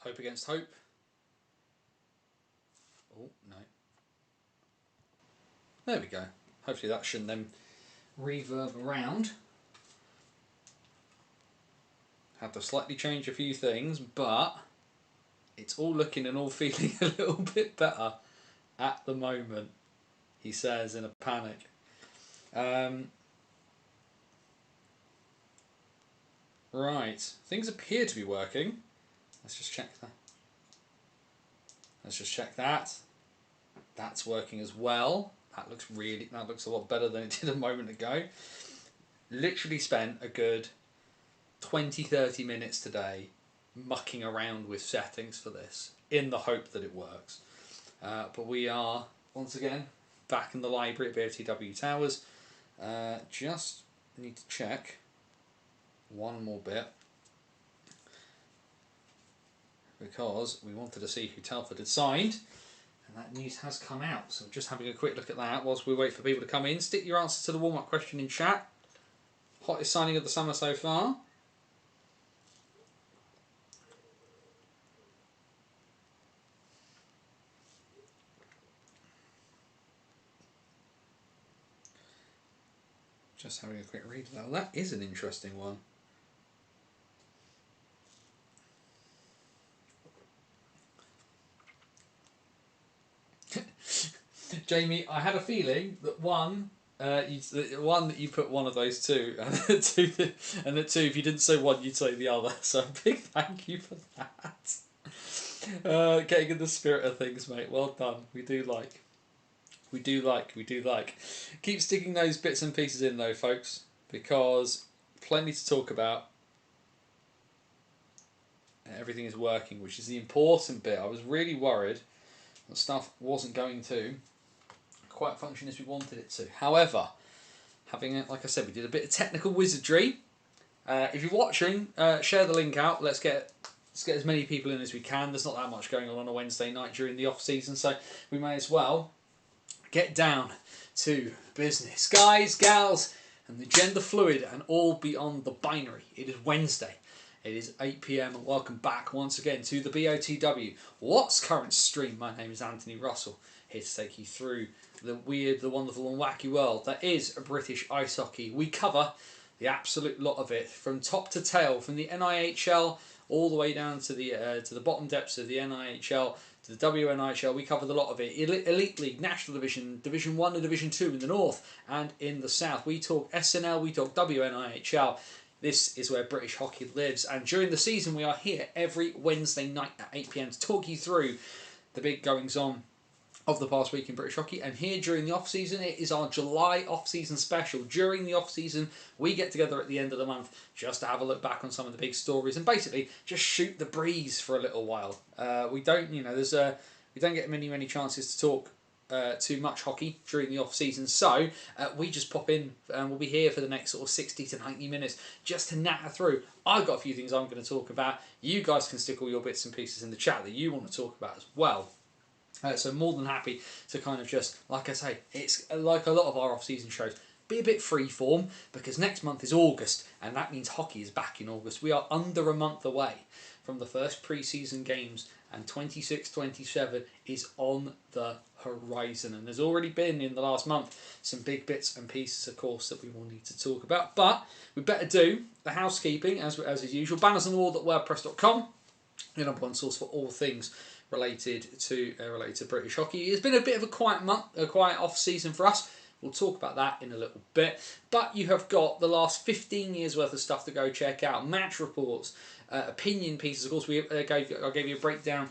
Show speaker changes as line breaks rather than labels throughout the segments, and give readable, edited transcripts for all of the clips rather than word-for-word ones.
Hope against hope. Oh, no. There we go. Hopefully that shouldn't then reverb around. Had to slightly change a few things, but it's all looking and all feeling a little bit better at the moment, he says in a panic. Right, things appear to be working. Let's just check that. Let's just check that. That's working as well. That looks a lot better than it did a moment ago. Literally spent a good 20-30 minutes today mucking around with settings for this in the hope that it works. But we are once again back in the library at BOTW Towers. Just need to check one more bit because we wanted to see who Telford had signed, and that news has come out. So just having a quick look at that whilst we wait for people to come in. Stick your answer to the warm-up question in chat. Hottest signing of the summer so far. Just having a quick read of that. Well, that is an interesting one. Jamie, I had a feeling that that you put one of those two, and that two, if you didn't say one, you'd say the other. So a big thank you for that. Getting in the spirit of things, mate. Well done. We do like. Keep sticking those bits and pieces in though, folks, because plenty to talk about. Everything is working, which is the important bit. I was really worried that stuff wasn't going to quite function as we wanted it to. However, having it, like I said, we did a bit of technical wizardry. If you're watching, share the link out. Let's get as many people in as we can. There's not that much going on a Wednesday night during the off season, so we may as well get down to business. Guys, gals, and the gender fluid and all beyond the binary. It is Wednesday. It is 8 PM and welcome back once again to the BOTW What's Current stream. My name is Anthony Russell, here to take you through the weird, the wonderful and wacky world that is British ice hockey. We cover the absolute lot of it from top to tail, from the NIHL all the way down to the bottom depths of the NIHL, to the WNIHL. We cover the lot of it. Elite League, National Division, Division 1 and Division 2 in the north and in the south. We talk SNL, we talk WNIHL. This is where British hockey lives, and during the season we are here every Wednesday night at 8 PM to talk you through the big goings on of the past week in British hockey. And here during the off season, it is our July off season special. During the off season, we get together at the end of the month just to have a look back on some of the big stories and basically just shoot the breeze for a little while. We don't get many chances to talk too much hockey during the off season, so we just pop in and we'll be here for the next sort of 60 to 90 minutes just to natter through. I've got a few things I'm going to talk about. You guys can stick all your bits and pieces in the chat that you want to talk about as well. So more than happy to kind of just, like I say, it's like a lot of our off-season shows, be a bit free-form, because next month is August, and that means hockey is back in August. We are under a month away from the first pre-season games, and 26-27 is on the horizon. And there's already been, in the last month, some big bits and pieces, of course, that we will need to talk about. But we better do the housekeeping, as is usual. bannersonthewall.wordpress.com, your number one source for all things related to British hockey. It's been a bit of a quiet off season for us. We'll talk about that in a little bit. But you have got the last 15 years worth of stuff to go check out. Match reports, opinion pieces. Of course, I gave you a breakdown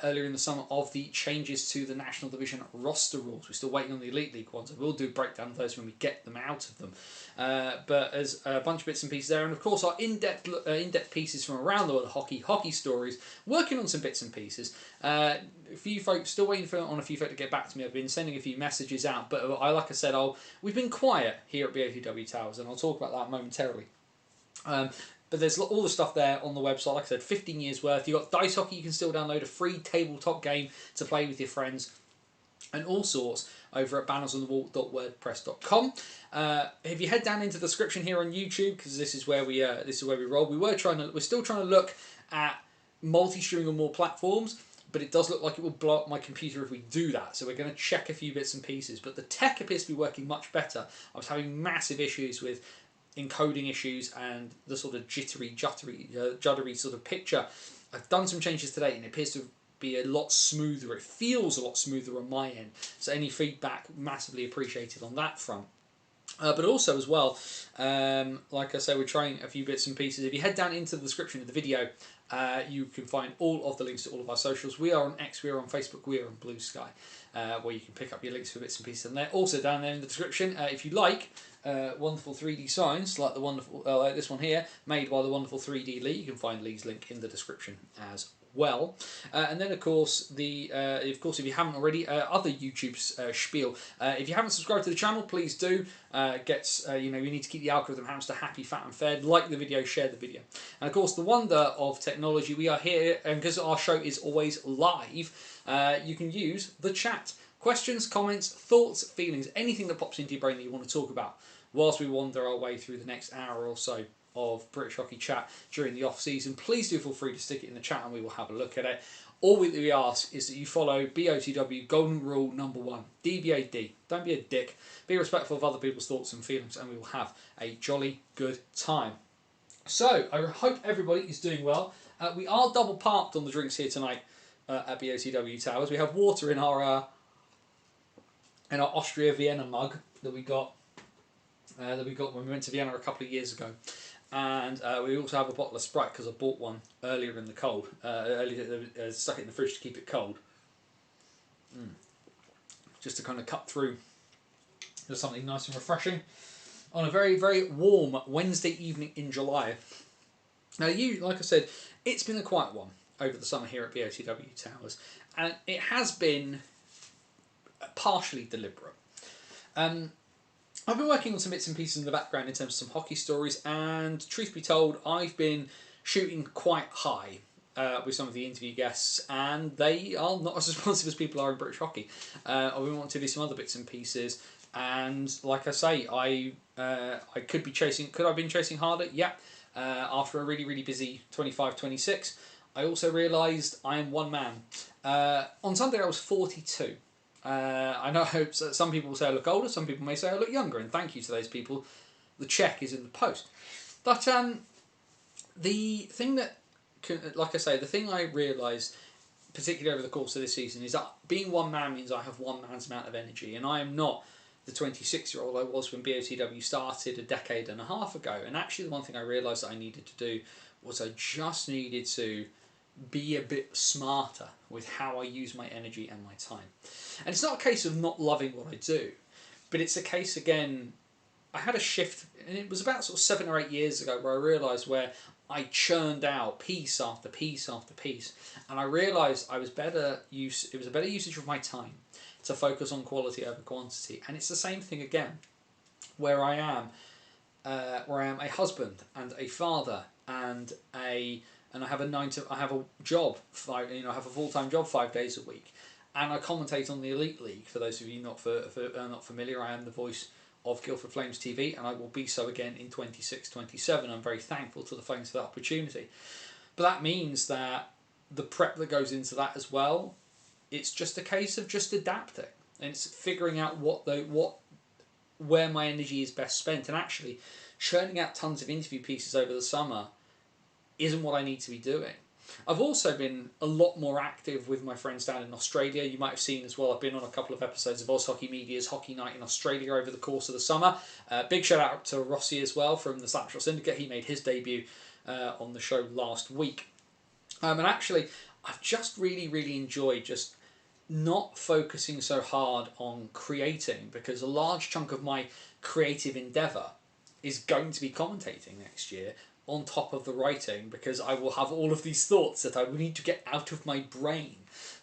earlier in the summer of the changes to the National Division roster rules. We're still waiting on the Elite League ones. We'll do a breakdown of those when we get them out of them. But there's a bunch of bits and pieces there. And of course, our in-depth pieces from around the world of hockey stories, working on some bits and pieces. A few folks, still waiting on a few folks to get back to me. I've been sending a few messages out. But like I said, we've been quiet here at BOTW Towers, and I'll talk about that momentarily. But there's all the stuff there on the website. Like I said, 15 years worth. You've got Dice Hockey. You can still download a free tabletop game to play with your friends. And all sorts over at bannersonthewall.wordpress.com. If you head down into the description here on YouTube, because this is where we roll. We're still trying to look at multi-streaming on more platforms, but it does look like it will blow up my computer if we do that. So we're going to check a few bits and pieces. But the tech appears to be working much better. I was having massive issues with encoding issues and the sort of juddery sort of picture. I've done some changes today and it appears to be a lot smoother. It feels a lot smoother on my end. So any feedback, massively appreciated on that front. But also as well, like I say, we're trying a few bits and pieces. If you head down into the description of the video, you can find all of the links to all of our socials. We are on X, we are on Facebook, we are on Blue Sky, where you can pick up your links for bits and pieces. And they're also down there in the description. If you like wonderful 3D signs, like the wonderful, like this one here, made by the wonderful 3D Lee, you can find Lee's link in the description as well. And then of course if you haven't already, other YouTube's spiel. If you haven't subscribed to the channel, please do. You need to keep the algorithm hamster happy, fat and fed. Like the video, share the video. And of course the wonder of technology, we are here, and because our show is always live, you can use the chat. Questions, comments, thoughts, feelings, anything that pops into your brain that you want to talk about whilst we wander our way through the next hour or so of British Hockey Chat during the off-season. Please do feel free to stick it in the chat and we will have a look at it. All we ask is that you follow BOTW Golden Rule #1. DBAD. Don't be a dick. Be respectful of other people's thoughts and feelings and we will have a jolly good time. So, I hope everybody is doing well. We are double parked on the drinks here tonight at BOTW Towers. We have water in our Austria Vienna mug that we got when we went to Vienna a couple of years ago. And we also have a bottle of Sprite because I bought one earlier in the cold. Stuck it in the fridge to keep it cold. Just to kind of cut through just something nice and refreshing on a very, very warm Wednesday evening in July. Now, like I said, it's been a quiet one over the summer here at BOTW Towers. And it has been partially deliberate. I've been working on some bits and pieces in the background in terms of some hockey stories, and truth be told, I've been shooting quite high with some of the interview guests, and they are not as responsive as people are in British hockey. I've been wanting to do some other bits and pieces, and like I say, I could have been chasing harder? Yeah. After a really, really busy 25-26, I also realised I am one man. On Sunday I was 42. I know some people will say I look older, some people may say I look younger, and thank you to those people. The check is in the post. But the thing that, like I say, the thing I realised, particularly over the course of this season, is that being one man means I have one man's amount of energy, and I am not the 26-year-old I was when BOTW started a decade and a half ago. And actually the one thing I realised that I needed to do was I just needed to be a bit smarter with how I use my energy and my time. And it's not a case of not loving what I do, but it's a case, again, I had a shift, and it was about sort of 7 or 8 years ago where I realised where I churned out piece after piece after piece, and I realised it was a better usage of my time to focus on quality over quantity. And it's the same thing again, where I am a husband and a father and I have a job. I have a full-time job 5 days a week, and I commentate on the Elite League. For those of you not familiar, I am the voice of Guildford Flames TV, and I will be so again in 26-27. I'm very thankful to the Flames for that opportunity. But that means that the prep that goes into that as well, it's just a case of just adapting, and it's figuring out where my energy is best spent. And actually, churning out tons of interview pieces over the summer isn't what I need to be doing. I've also been a lot more active with my friends down in Australia. You might have seen as well, I've been on a couple of episodes of Oz Hockey Media's Hockey Night in Australia over the course of the summer. Big shout out to Rossi as well from the Slapshot Syndicate. He made his debut on the show last week. And actually, I've just really, really enjoyed just not focusing so hard on creating, because a large chunk of my creative endeavour is going to be commentating next year on top of the writing, because I will have all of these thoughts that I will need to get out of my brain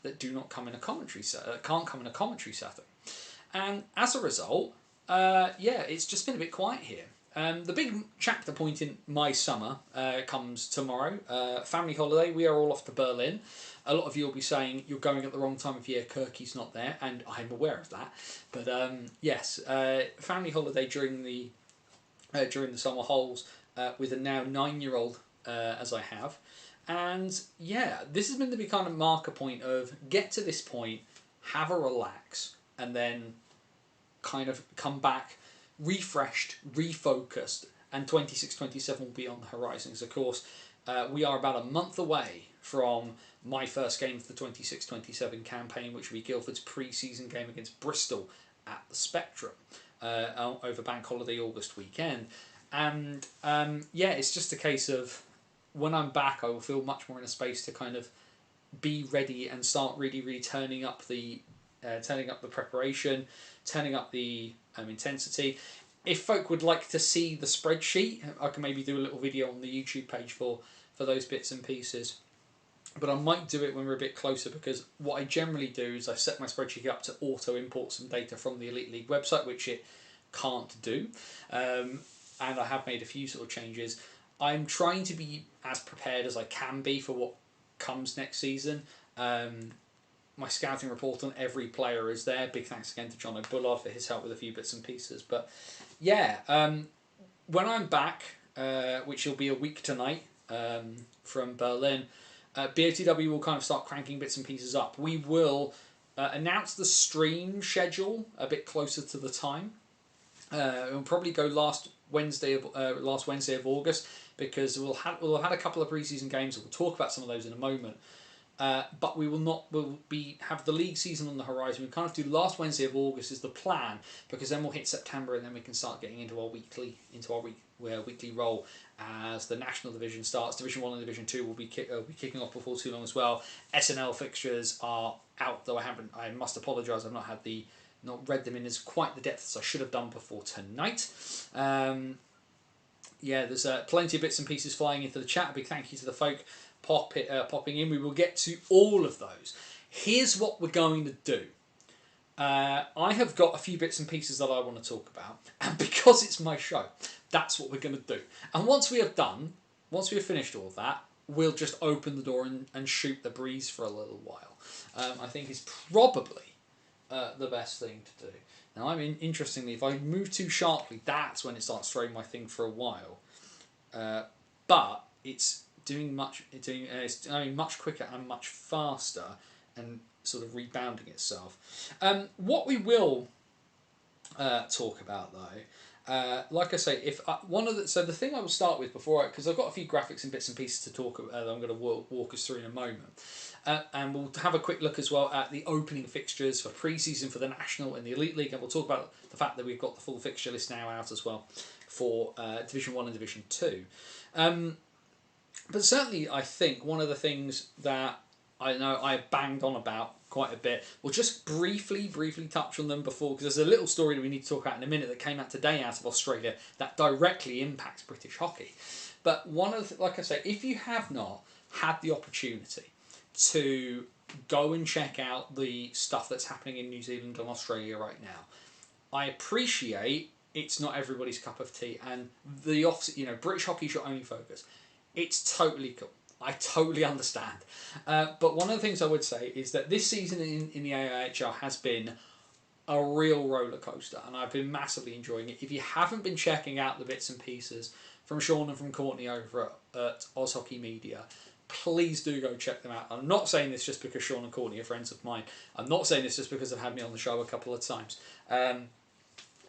that do not come in a commentary can't come in a commentary setting. And as a result, it's just been a bit quiet here. The big chapter point in my summer comes tomorrow. Family holiday. We are all off to Berlin. A lot of you will be saying you're going at the wrong time of year. Kirky's not there, and I'm aware of that. But yes, family holiday during the summer holes with a now 9-year-old as I have, And yeah, this has been the kind of marker point of get to this point, have a relax, and then kind of come back refreshed, refocused, and 26-27 will be on the horizon. Because of course, we are about a month away from my first game of the 26-27 campaign, which will be Guildford's pre-season game against Bristol at the Spectrum over Bank Holiday August weekend. And yeah, it's just a case of when I'm back, I will feel much more in a space to kind of be ready and start really turning up the preparation, turning up the intensity. If folk would like to see the spreadsheet, I can maybe do a little video on the YouTube page for those bits and pieces. But I might do it when we're a bit closer, because what I generally do is I set my spreadsheet up to auto import some data from the Elite League website, which it can't do. And I have made a few sort of changes. I'm trying to be as prepared as I can be for what comes next season. My scouting report on every player is there. Big thanks again to John O'Bullard for his help with a few bits and pieces. But yeah, when I'm back, which will be a week tonight from Berlin, BOTW will kind of start cranking bits and pieces up. We will announce the stream schedule a bit closer to the time. It'll probably go last Wednesday of August, because we'll have had a couple of preseason games. We'll talk about some of those in a moment. But we will have the league season on the horizon. We kind of do last Wednesday of August is the plan, because then we'll hit September and then we can start getting into our weekly role as the national division starts. Division 1 and Division 2 will be kicking off before too long as well. SNL fixtures are out, though I must apologise, I've not read them in as quite the depth as I should have done before tonight. Yeah, there's plenty of bits and pieces flying into the chat. A big thank you to the folk popping in. We will get to all of those. Here's what we're going to do. I have got a few bits and pieces that I want to talk about, and because it's my show, that's what we're going to do. And once we have finished all of that, we'll just open the door and shoot the breeze for a little while. I think is probably the best thing to do. Now, I mean, interestingly, if I move too sharply, that's when it starts throwing my thing for a while. But it's doing much quicker and much faster, and sort of rebounding itself. What we will talk about though, like I say, if the thing I will start with because I've got a few graphics and bits and pieces to talk about that I'm going to walk us through in a moment. And we'll have a quick look as well at the opening fixtures for pre-season for the National and the Elite League, and we'll talk about the fact that we've got the full fixture list now out as well for Division 1 and Division 2. But certainly I think one of the things that I know I banged on about quite a bit, we'll just briefly touch on them before, because there's a little story that we need to talk about in a minute that came out today out of Australia that directly impacts British hockey. But like I say, if you have not had the opportunity to go and check out the stuff that's happening in New Zealand and Australia right now, I appreciate it's not everybody's cup of tea, and British hockey is your only focus. It's totally cool. I totally understand. But one of the things I would say is that this season in the AIHL has been a real roller coaster, and I've been massively enjoying it. If you haven't been checking out the bits and pieces from Sean and from Courtney over at Oz Hockey Media, please do go check them out. I'm not saying this just because Sean and Courtney are friends of mine. I'm not saying this just because they've had me on the show a couple of times.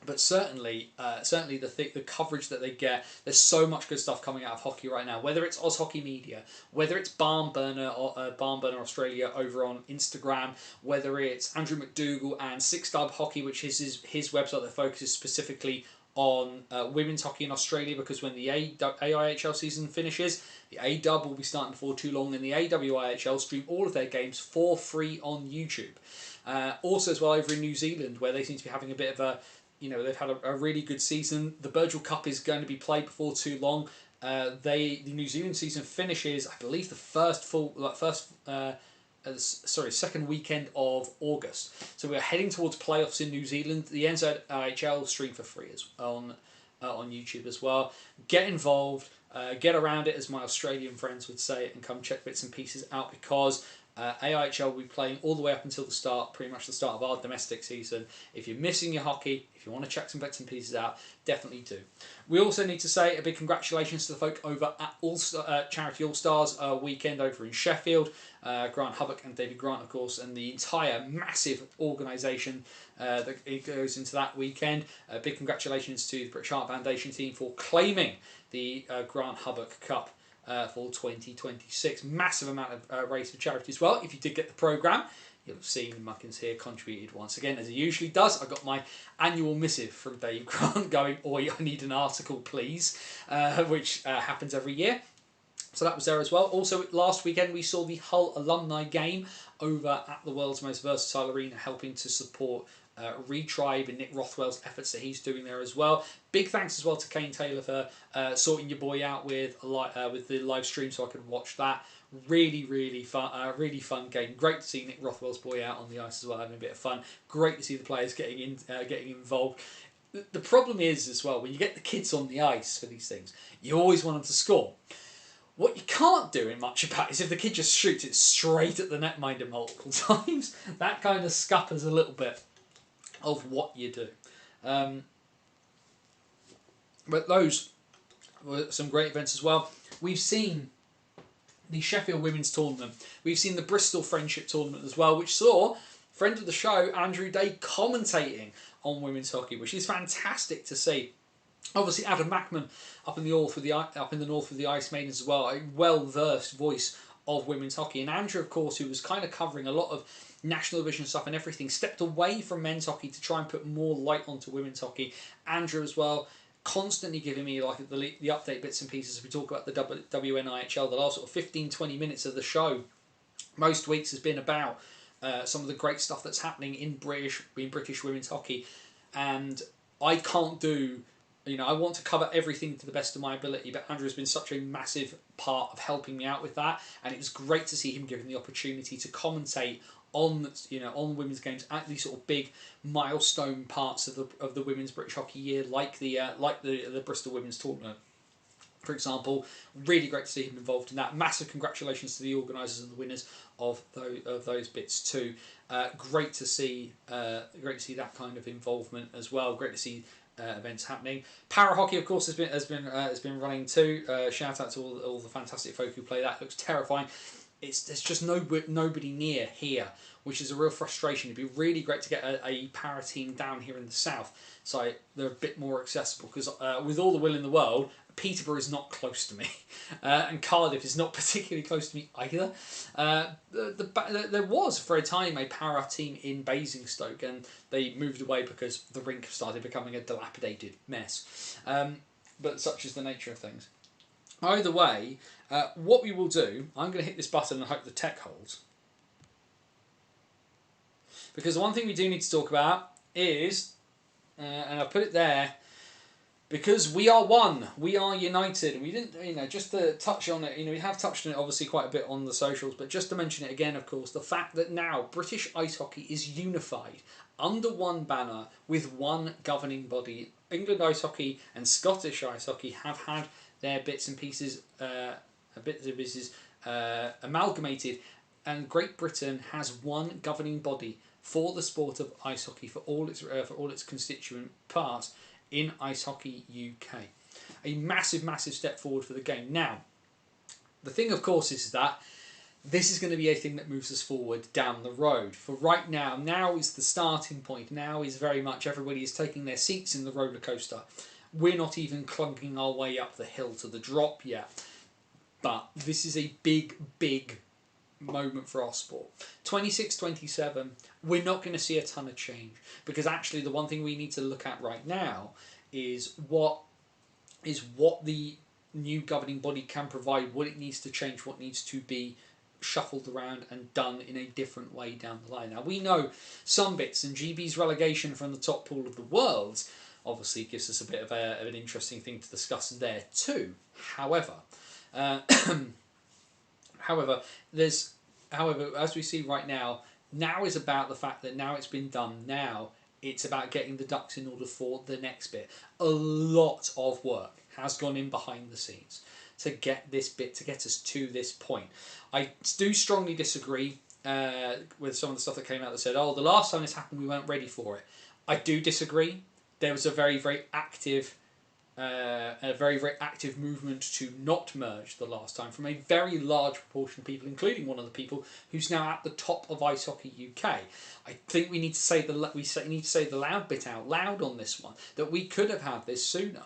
But certainly the coverage that they get, there's so much good stuff coming out of hockey right now. Whether it's Oz Hockey Media, whether it's Barnburner Australia over on Instagram, whether it's Andrew McDougall and Six Dub Hockey, which is his website that focuses specifically on women's hockey in Australia, because when the AIHL season finishes, the A-Dub will be starting before too long, and the AWIHL stream all of their games for free on YouTube. Also as well over in New Zealand, where they seem to be having a bit of they've had a really good season. The Burgell Cup is going to be played before too long. The New Zealand season finishes, I believe, second weekend of August. So we're heading towards playoffs in New Zealand. The NZIHL stream for free on YouTube as well. Get involved, get around it, as my Australian friends would say, and come check bits and pieces out, because AIHL will be playing all the way up until the start, pretty much the start of our domestic season. If you're missing your hockey, if you want to check some bits and pieces out, definitely do. We also need to say a big congratulations to the folk over at Charity All Stars weekend over in Sheffield. Grant Hubbock and David Grant, of course, and the entire massive organisation that it goes into that weekend. Big congratulations to the British Heart Foundation team for claiming the Grant Hubbock Cup for 2026. Massive amount of race for charity as well. If you did get the programme, you'll have seen Muckins here contributed once again, as he usually does. I got my annual missive from Dave Grant going, "Oi, I need an article, please," which happens every year. So that was there as well. Also, last weekend we saw the Hull alumni game over at the world's most versatile arena, helping to support Retribe and Nick Rothwell's efforts that he's doing there as well. Big thanks as well to Kane Taylor for sorting your boy out with the live stream so I could watch that. Really fun game. Great to see Nick Rothwell's boy out on the ice as well, having a bit of fun. Great to see the players getting involved. The problem is as well, when you get the kids on the ice for these things, you always want them to score. What you can't do much about is if the kid just shoots it straight at the netminder multiple times. That kind of scuppers a little bit of what you do. But those were some great events as well. We've seen the Sheffield Women's Tournament. We've seen the Bristol Friendship Tournament as well, which saw friend of the show, Andrew Day, commentating on women's hockey, which is fantastic to see. Obviously, Adam Mackman up in the north with the Ice Maidens as well, a well-versed voice of women's hockey. And Andrew, of course, who was kind of covering a lot of national division stuff and everything, stepped away from men's hockey to try and put more light onto women's hockey. Andrew as well, constantly giving me like the update bits and pieces as we talk about the WNIHL. The last sort of 15-20 minutes of the show most weeks has been about some of the great stuff that's happening in British women's hockey. And I can't do... I want to cover everything to the best of my ability, but Andrew has been such a massive part of helping me out with that, and it was great to see him given the opportunity to commentate on women's games at these sort of big milestone parts of the women's British hockey year, like the Bristol Women's Tournament, for example. Really great to see him involved in that. Massive congratulations to the organisers and the winners of those bits too. Great to see that kind of involvement as well. Great to see events happening. Para hockey, of course, has been running too. Shout out to all the fantastic folk who play that. It looks terrifying. There's just nobody near here, which is a real frustration. It'd be really great to get a para team down here in the south, so they're a bit more accessible. Because with all the will in the world, Peterborough is not close to me, and Cardiff is not particularly close to me either. There was for a time a para team in Basingstoke, and they moved away because the rink started becoming a dilapidated mess. But such is the nature of things. Either way, what we will do, I'm going to hit this button and hope the tech holds. Because the one thing we do need to talk about is, and I put it there, because we are one, we are united. We didn't, just to touch on it, we have touched on it obviously quite a bit on the socials, but just to mention it again, of course, the fact that now British ice hockey is unified under one banner with one governing body. England ice hockey and Scottish ice hockey have had their bits and pieces amalgamated, and Great Britain has one governing body for the sport of ice hockey for all its constituent parts in Ice Hockey UK. A massive step forward for the game. Now, the thing, of course, is that this is going to be a thing that moves us forward down the road. For right now is the starting point. Now is very much everybody is taking their seats in the roller coaster. We're not even clunking our way up the hill to the drop yet. But this is a big moment for our sport. 26-27, we're not going to see a ton of change, because actually the one thing we need to look at right now is what the new governing body can provide, what it needs to change, what needs to be shuffled around and done in a different way down the line. Now, we know some bits, and GB's relegation from the top pool of the world obviously gives us a bit of an interesting thing to discuss there too. However, as we see right now is about the fact that now it's been done. Now it's about getting the ducks in order for the next bit. A lot of work has gone in behind the scenes to get us to this point. I do strongly disagree with some of the stuff that came out that said, "Oh, the last time this happened, we weren't ready for it." I do disagree. There was a very active movement to not merge the last time from a very large proportion of people, including one of the people who's now at the top of Ice Hockey UK. I think we need to say the loud bit out loud on this one, that we could have had this sooner.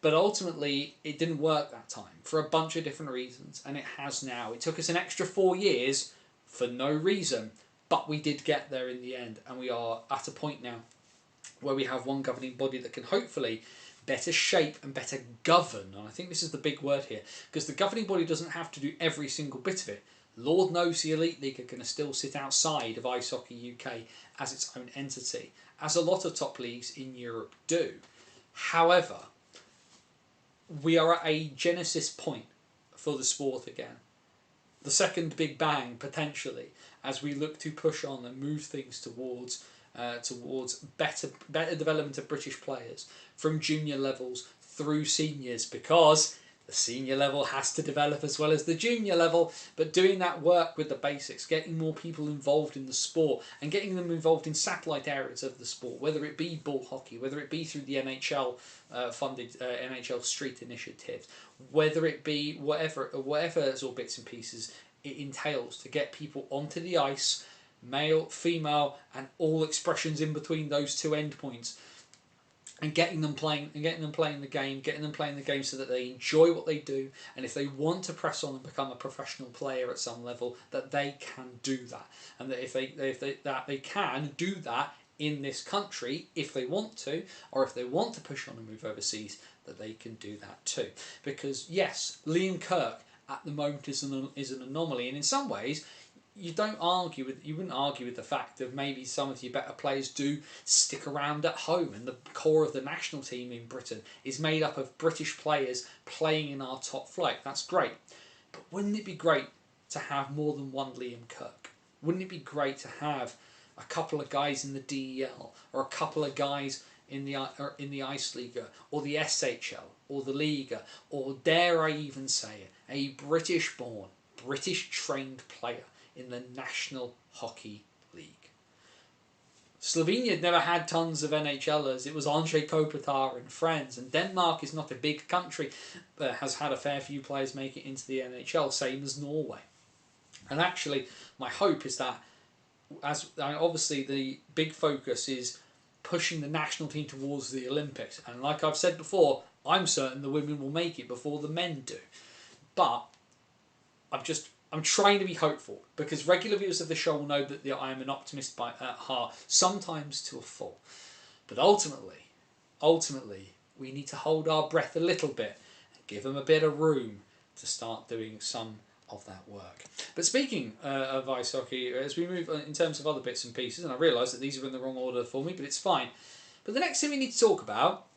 But ultimately, it didn't work that time for a bunch of different reasons, and it has now. It took us an extra 4 years for no reason, but we did get there in the end, and we are at a point now where we have one governing body that can hopefully better shape and better govern. And I think this is the big word here, because the governing body doesn't have to do every single bit of it. Lord knows the Elite League are going to still sit outside of Ice Hockey UK as its own entity, as a lot of top leagues in Europe do. However, we are at a genesis point for the sport again. The second big bang, potentially, as we look to push on and move things towards better development of British players from junior levels through seniors, because the senior level has to develop as well as the junior level, but doing that work with the basics, getting more people involved in the sport and getting them involved in satellite areas of the sport, whether it be ball hockey, whether it be through the NHL funded NHL Street Initiative, whether it be whatever sort of bits and pieces it entails to get people onto the ice, male, female, and all expressions in between those two endpoints, and getting them playing the game so that they enjoy what they do, and if they want to press on and become a professional player at some level, that they can do that, and that if they can do that in this country if they want to, or if they want to push on and move overseas, that they can do that too. Because yes, Liam Kirk at the moment is an anomaly, and in some ways you wouldn't argue with the fact that maybe some of your better players do stick around at home, and the core of the national team in Britain is made up of British players playing in our top flight. That's great. But wouldn't it be great to have more than one Liam Kirk? Wouldn't it be great to have a couple of guys in the DEL, or a couple of guys in the Ice League, or the SHL, or the Liga, or dare I even say it, a British-born, British-trained player in the National Hockey League? Slovenia had never had tons of NHLers. It was Andrei Kopitar and friends, and Denmark is not a big country, but has had a fair few players make it into the NHL, same as Norway. And actually, my hope is that, obviously the big focus is pushing the national team towards the Olympics, and like I've said before, I'm certain the women will make it before the men do. But I'm trying to be hopeful, because regular viewers of the show will know that I am an optimist at heart, sometimes to a fault. But ultimately, we need to hold our breath a little bit and give them a bit of room to start doing some of that work. But speaking of ice hockey, as we move in terms of other bits and pieces, and I realise that these are in the wrong order for me, but it's fine. But the next thing we need to talk about,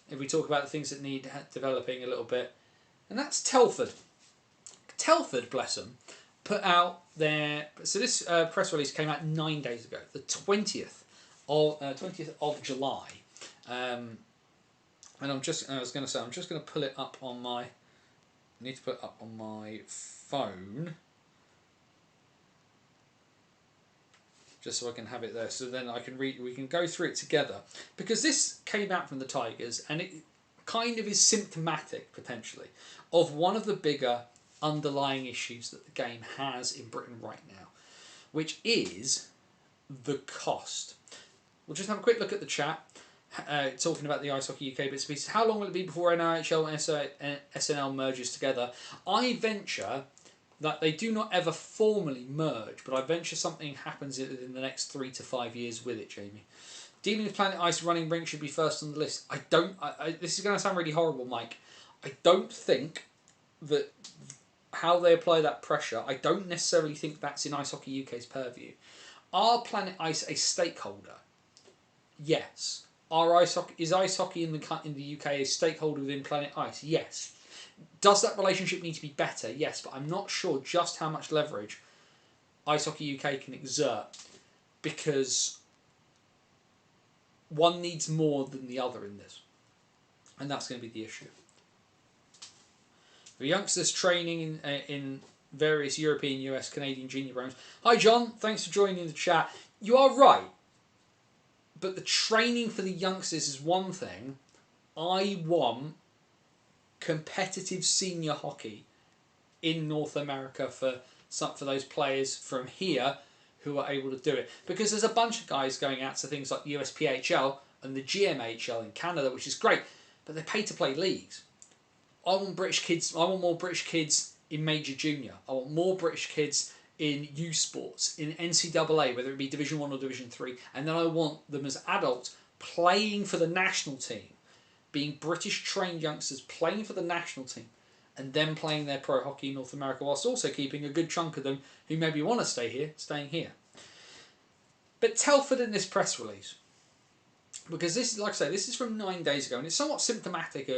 if we talk about the things that need developing a little bit, and that's Telford. Telford, bless them, put out their... So this press release came out 9 days ago, the 20th of July. And I was going to pull it up on my... I need to put it up on my phone, just so I can have it there, so then I can read. We can go through it together, because this came out from the Tigers, and it kind of is symptomatic potentially of one of the bigger underlying issues that the game has in Britain right now, which is the cost. We'll just have a quick look at the chat. Talking about the Ice Hockey UK bits and pieces. How long will it be before NHL and SNL merges together? I venture that they do not ever formally merge, but I venture something happens in the next 3 to 5 years with it, Jamie. Dealing with Planet Ice running rink should be first on the list. This is going to sound really horrible, Mike. I don't think that how they apply that pressure, I don't necessarily think that's in Ice Hockey UK's purview. Are Planet Ice a stakeholder? Yes. Is ice hockey in the UK a stakeholder within Planet Ice? Yes. Does that relationship need to be better? Yes, but I'm not sure just how much leverage Ice Hockey UK can exert, because one needs more than the other in this, and that's going to be the issue. The youngsters training in various European, US, Canadian junior programs. Hi John, thanks for joining the chat. You are right, but the training for the youngsters is one thing. I want competitive senior hockey in North America for those players from here who are able to do it, because there's a bunch of guys going out to things like the USPHL and the GMHL in Canada, which is great, but they pay to play leagues. I want British kids. I want more British kids in Major Junior. I want more British kids in U Sports, in NCAA, whether it be Division 1 or Division 3, and then I want them as adults playing for the national team, being British trained youngsters playing for the national team, and then playing their pro hockey in North America, whilst also keeping a good chunk of them who maybe want to stay here, staying here. But Telford in this press release, because this is, like I say, this is from 9 days ago, and it's somewhat symptomatic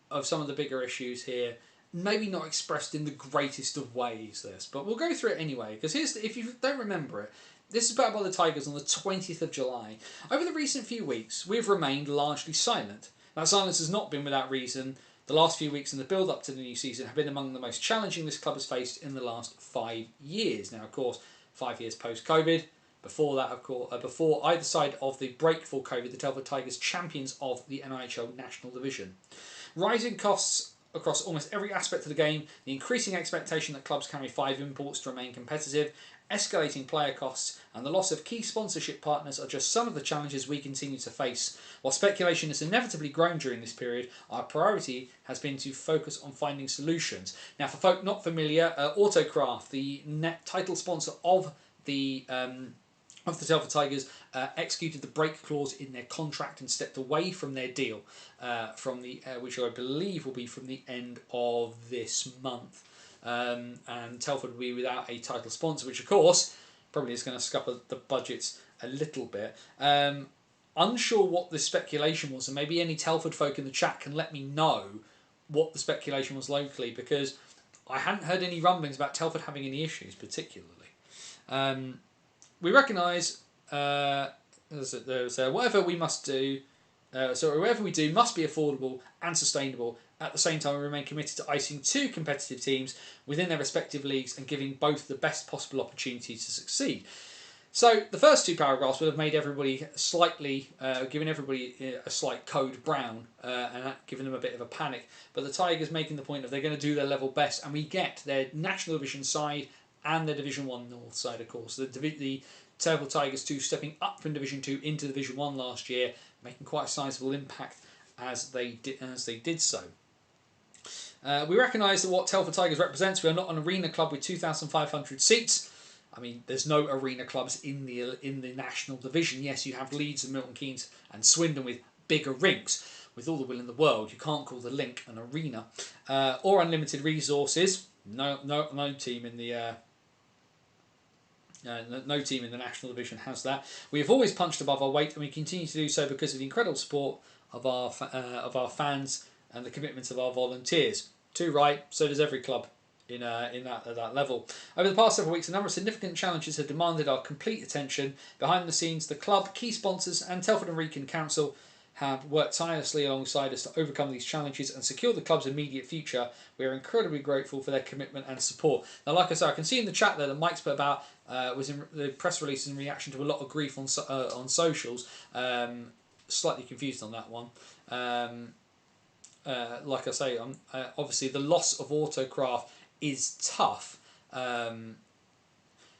of some of the bigger issues here, maybe not expressed in the greatest of ways, this, but we'll go through it anyway, because if you don't remember it, this is put out by the Tigers on the 20th of July. Over the recent few weeks, we've remained largely silent. That silence has not been without reason. The last few weeks in the build-up to the new season have been among the most challenging this club has faced in the last 5 years. Now, of course, 5 years post-COVID. Before that, of course, before either side of the break for COVID, the Telford Tigers champions of the NIHL National Division. Rising costs across almost every aspect of the game, the increasing expectation that clubs carry 5 imports to remain competitive, escalating player costs, and the loss of key sponsorship partners are just some of the challenges we continue to face. While speculation has inevitably grown during this period, our priority has been to focus on finding solutions. Now, for folk not familiar, Autocraft, the net title sponsor of the Telford Tigers, executed the break clause in their contract and stepped away from their deal, which I believe will be from the end of this month. And Telford will be without a title sponsor, which of course probably is going to scupper the budgets a little bit. Unsure what the speculation was, and maybe any Telford folk in the chat can let me know what the speculation was locally, because I hadn't heard any rumblings about Telford having any issues particularly. We recognise whatever we must do. Whatever we do must be affordable and sustainable. At the same time, we remain committed to icing 2 competitive teams within their respective leagues and giving both the best possible opportunity to succeed. So the first 2 paragraphs would have made everybody given everybody a slight code brown, and given them a bit of a panic. But the Tigers making the point of they're going to do their level best, and we get their National Division side and their Division 1 North side, of course. The Telford Tigers 2 stepping up from Division 2 into Division 1 last year, making quite a sizable impact as they did so. We recognise that what Telford Tigers represents, we are not an arena club with 2,500 seats. I mean, there's no arena clubs in the National Division. Yes, you have Leeds and Milton Keynes and Swindon with bigger rinks. With all the will in the world, you can't call the Link an arena. Or unlimited resources. No team in the no team in the National Division has that. We have always punched above our weight, and we continue to do so because of the incredible support of our fans and the commitment of our volunteers. Too right, so does every club in that level. Over the past several weeks, a number of significant challenges have demanded our complete attention. Behind the scenes, the club, key sponsors, and Telford and Wrekin Council have worked tirelessly alongside us to overcome these challenges and secure the club's immediate future. We are incredibly grateful for their commitment and support. Now, like I said, I can see in the chat there that Mike's put about was in the press release in reaction to a lot of grief on socials. Slightly confused on that one. Like I say, obviously the loss of Autocraft is tough.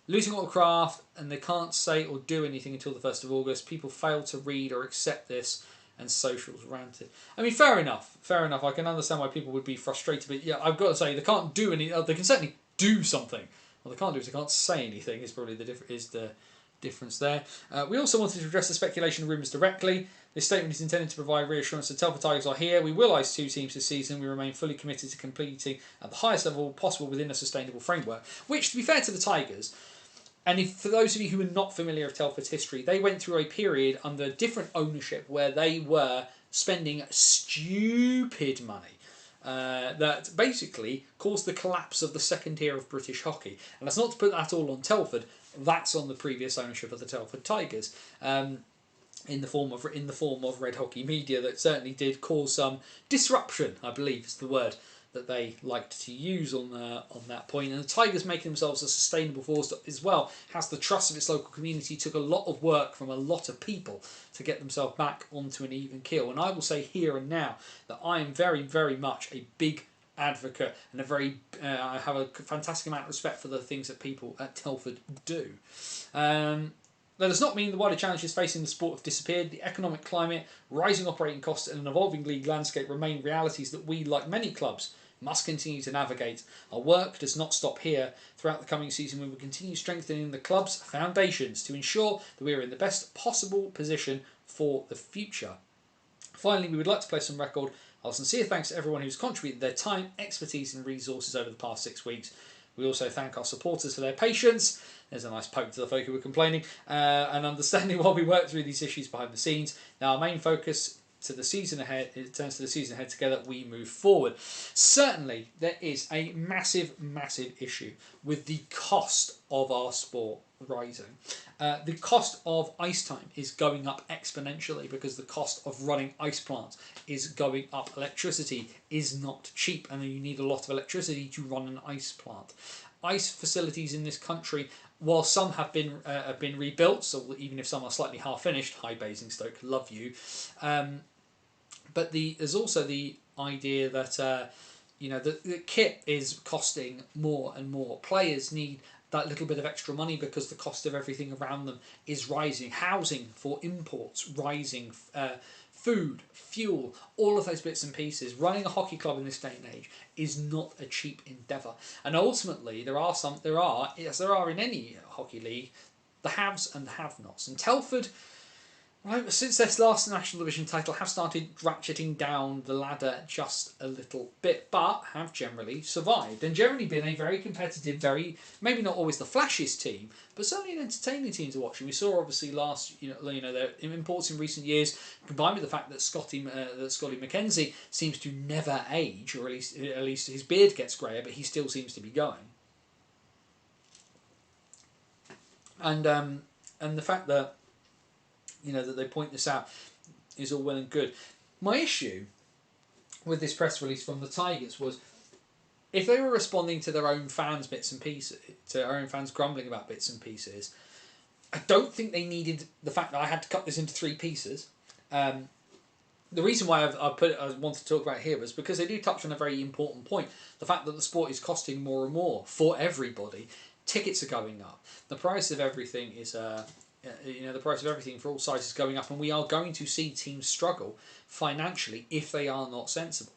Losing Autocraft, and they can't say or do anything until the 1st of August. People fail to read or accept this, and socials ranted. I mean, fair enough. I can understand why people would be frustrated, but yeah, I've got to say, they can't do any. They can certainly do something. What they can't do is they can't say anything. Is probably the difference there. We also wanted to address the speculation and rumours directly. This statement is intended to provide reassurance that Telford Tigers are here. We will ice 2 teams this season. We remain fully committed to completing at the highest level possible within a sustainable framework. Which, to be fair to the Tigers, and for those of you who are not familiar with Telford's history, they went through a period under different ownership where they were spending stupid money. That basically caused the collapse of the second tier of British hockey. And that's not to put that all on Telford. That's on the previous ownership of the Telford Tigers, in the form of Red Hockey Media, that certainly did cause some disruption, I believe is the word, that they liked to use on that point. And the Tigers making themselves a sustainable force as well has the trust of its local community. Took a lot of work from a lot of people to get themselves back onto an even keel. And I will say here and now that I am very, very much a big advocate and I have a fantastic amount of respect for the things that people at Telford do. That does not mean the wider challenges facing the sport have disappeared. The economic climate, rising operating costs and an evolving league landscape remain realities that we, like many clubs, must continue to navigate. Our work does not stop here. Throughout the coming season we will continue strengthening the club's foundations to ensure that we are in the best possible position for the future. Finally, we would like to place on record our sincere thanks to everyone who's contributed their time, expertise and resources over the past 6 weeks. We also thank our supporters for their patience. There's a nice poke to the folk who were complaining and understanding while we work through these issues behind the scenes. Now, our main focus to the season ahead, it turns to the season ahead together, we move forward. Certainly, there is a massive, massive issue with the cost of our sport rising. The cost of ice time is going up exponentially because the cost of running ice plants is going up. Electricity is not cheap, and you need a lot of electricity to run an ice plant. Ice facilities in this country, while some have been rebuilt, so even if some are slightly half finished, hi Basingstoke, love you. But there's also the idea that the kit is costing more and more. Players need that little bit of extra money because the cost of everything around them is rising. Housing for imports rising, food, fuel, all of those bits and pieces. Running a hockey club in this day and age is not a cheap endeavour. And ultimately, there are as there are in any hockey league, the haves and the have-nots. And Telford, right, since their last National Division title, have started ratcheting down the ladder just a little bit, but have generally survived and generally been a very competitive, maybe not always the flashiest team, but certainly an entertaining team to watch. And we saw obviously their imports in recent years, combined with the fact that Scotty McKenzie seems to never age, or at least his beard gets greyer, but he still seems to be going. And the fact that that they point this out is all well and good. My issue with this press release from the Tigers was, if they were responding to their own fans' bits and pieces, to their own fans grumbling about bits and pieces, I don't think they needed the fact that I had to cut this into 3 pieces. The reason why I wanted to talk about it here was because they do touch on a very important point. The fact that the sport is costing more and more for everybody. Tickets are going up. The price of everything is... the price of everything for all sides is going up, and we are going to see teams struggle financially if they are not sensible.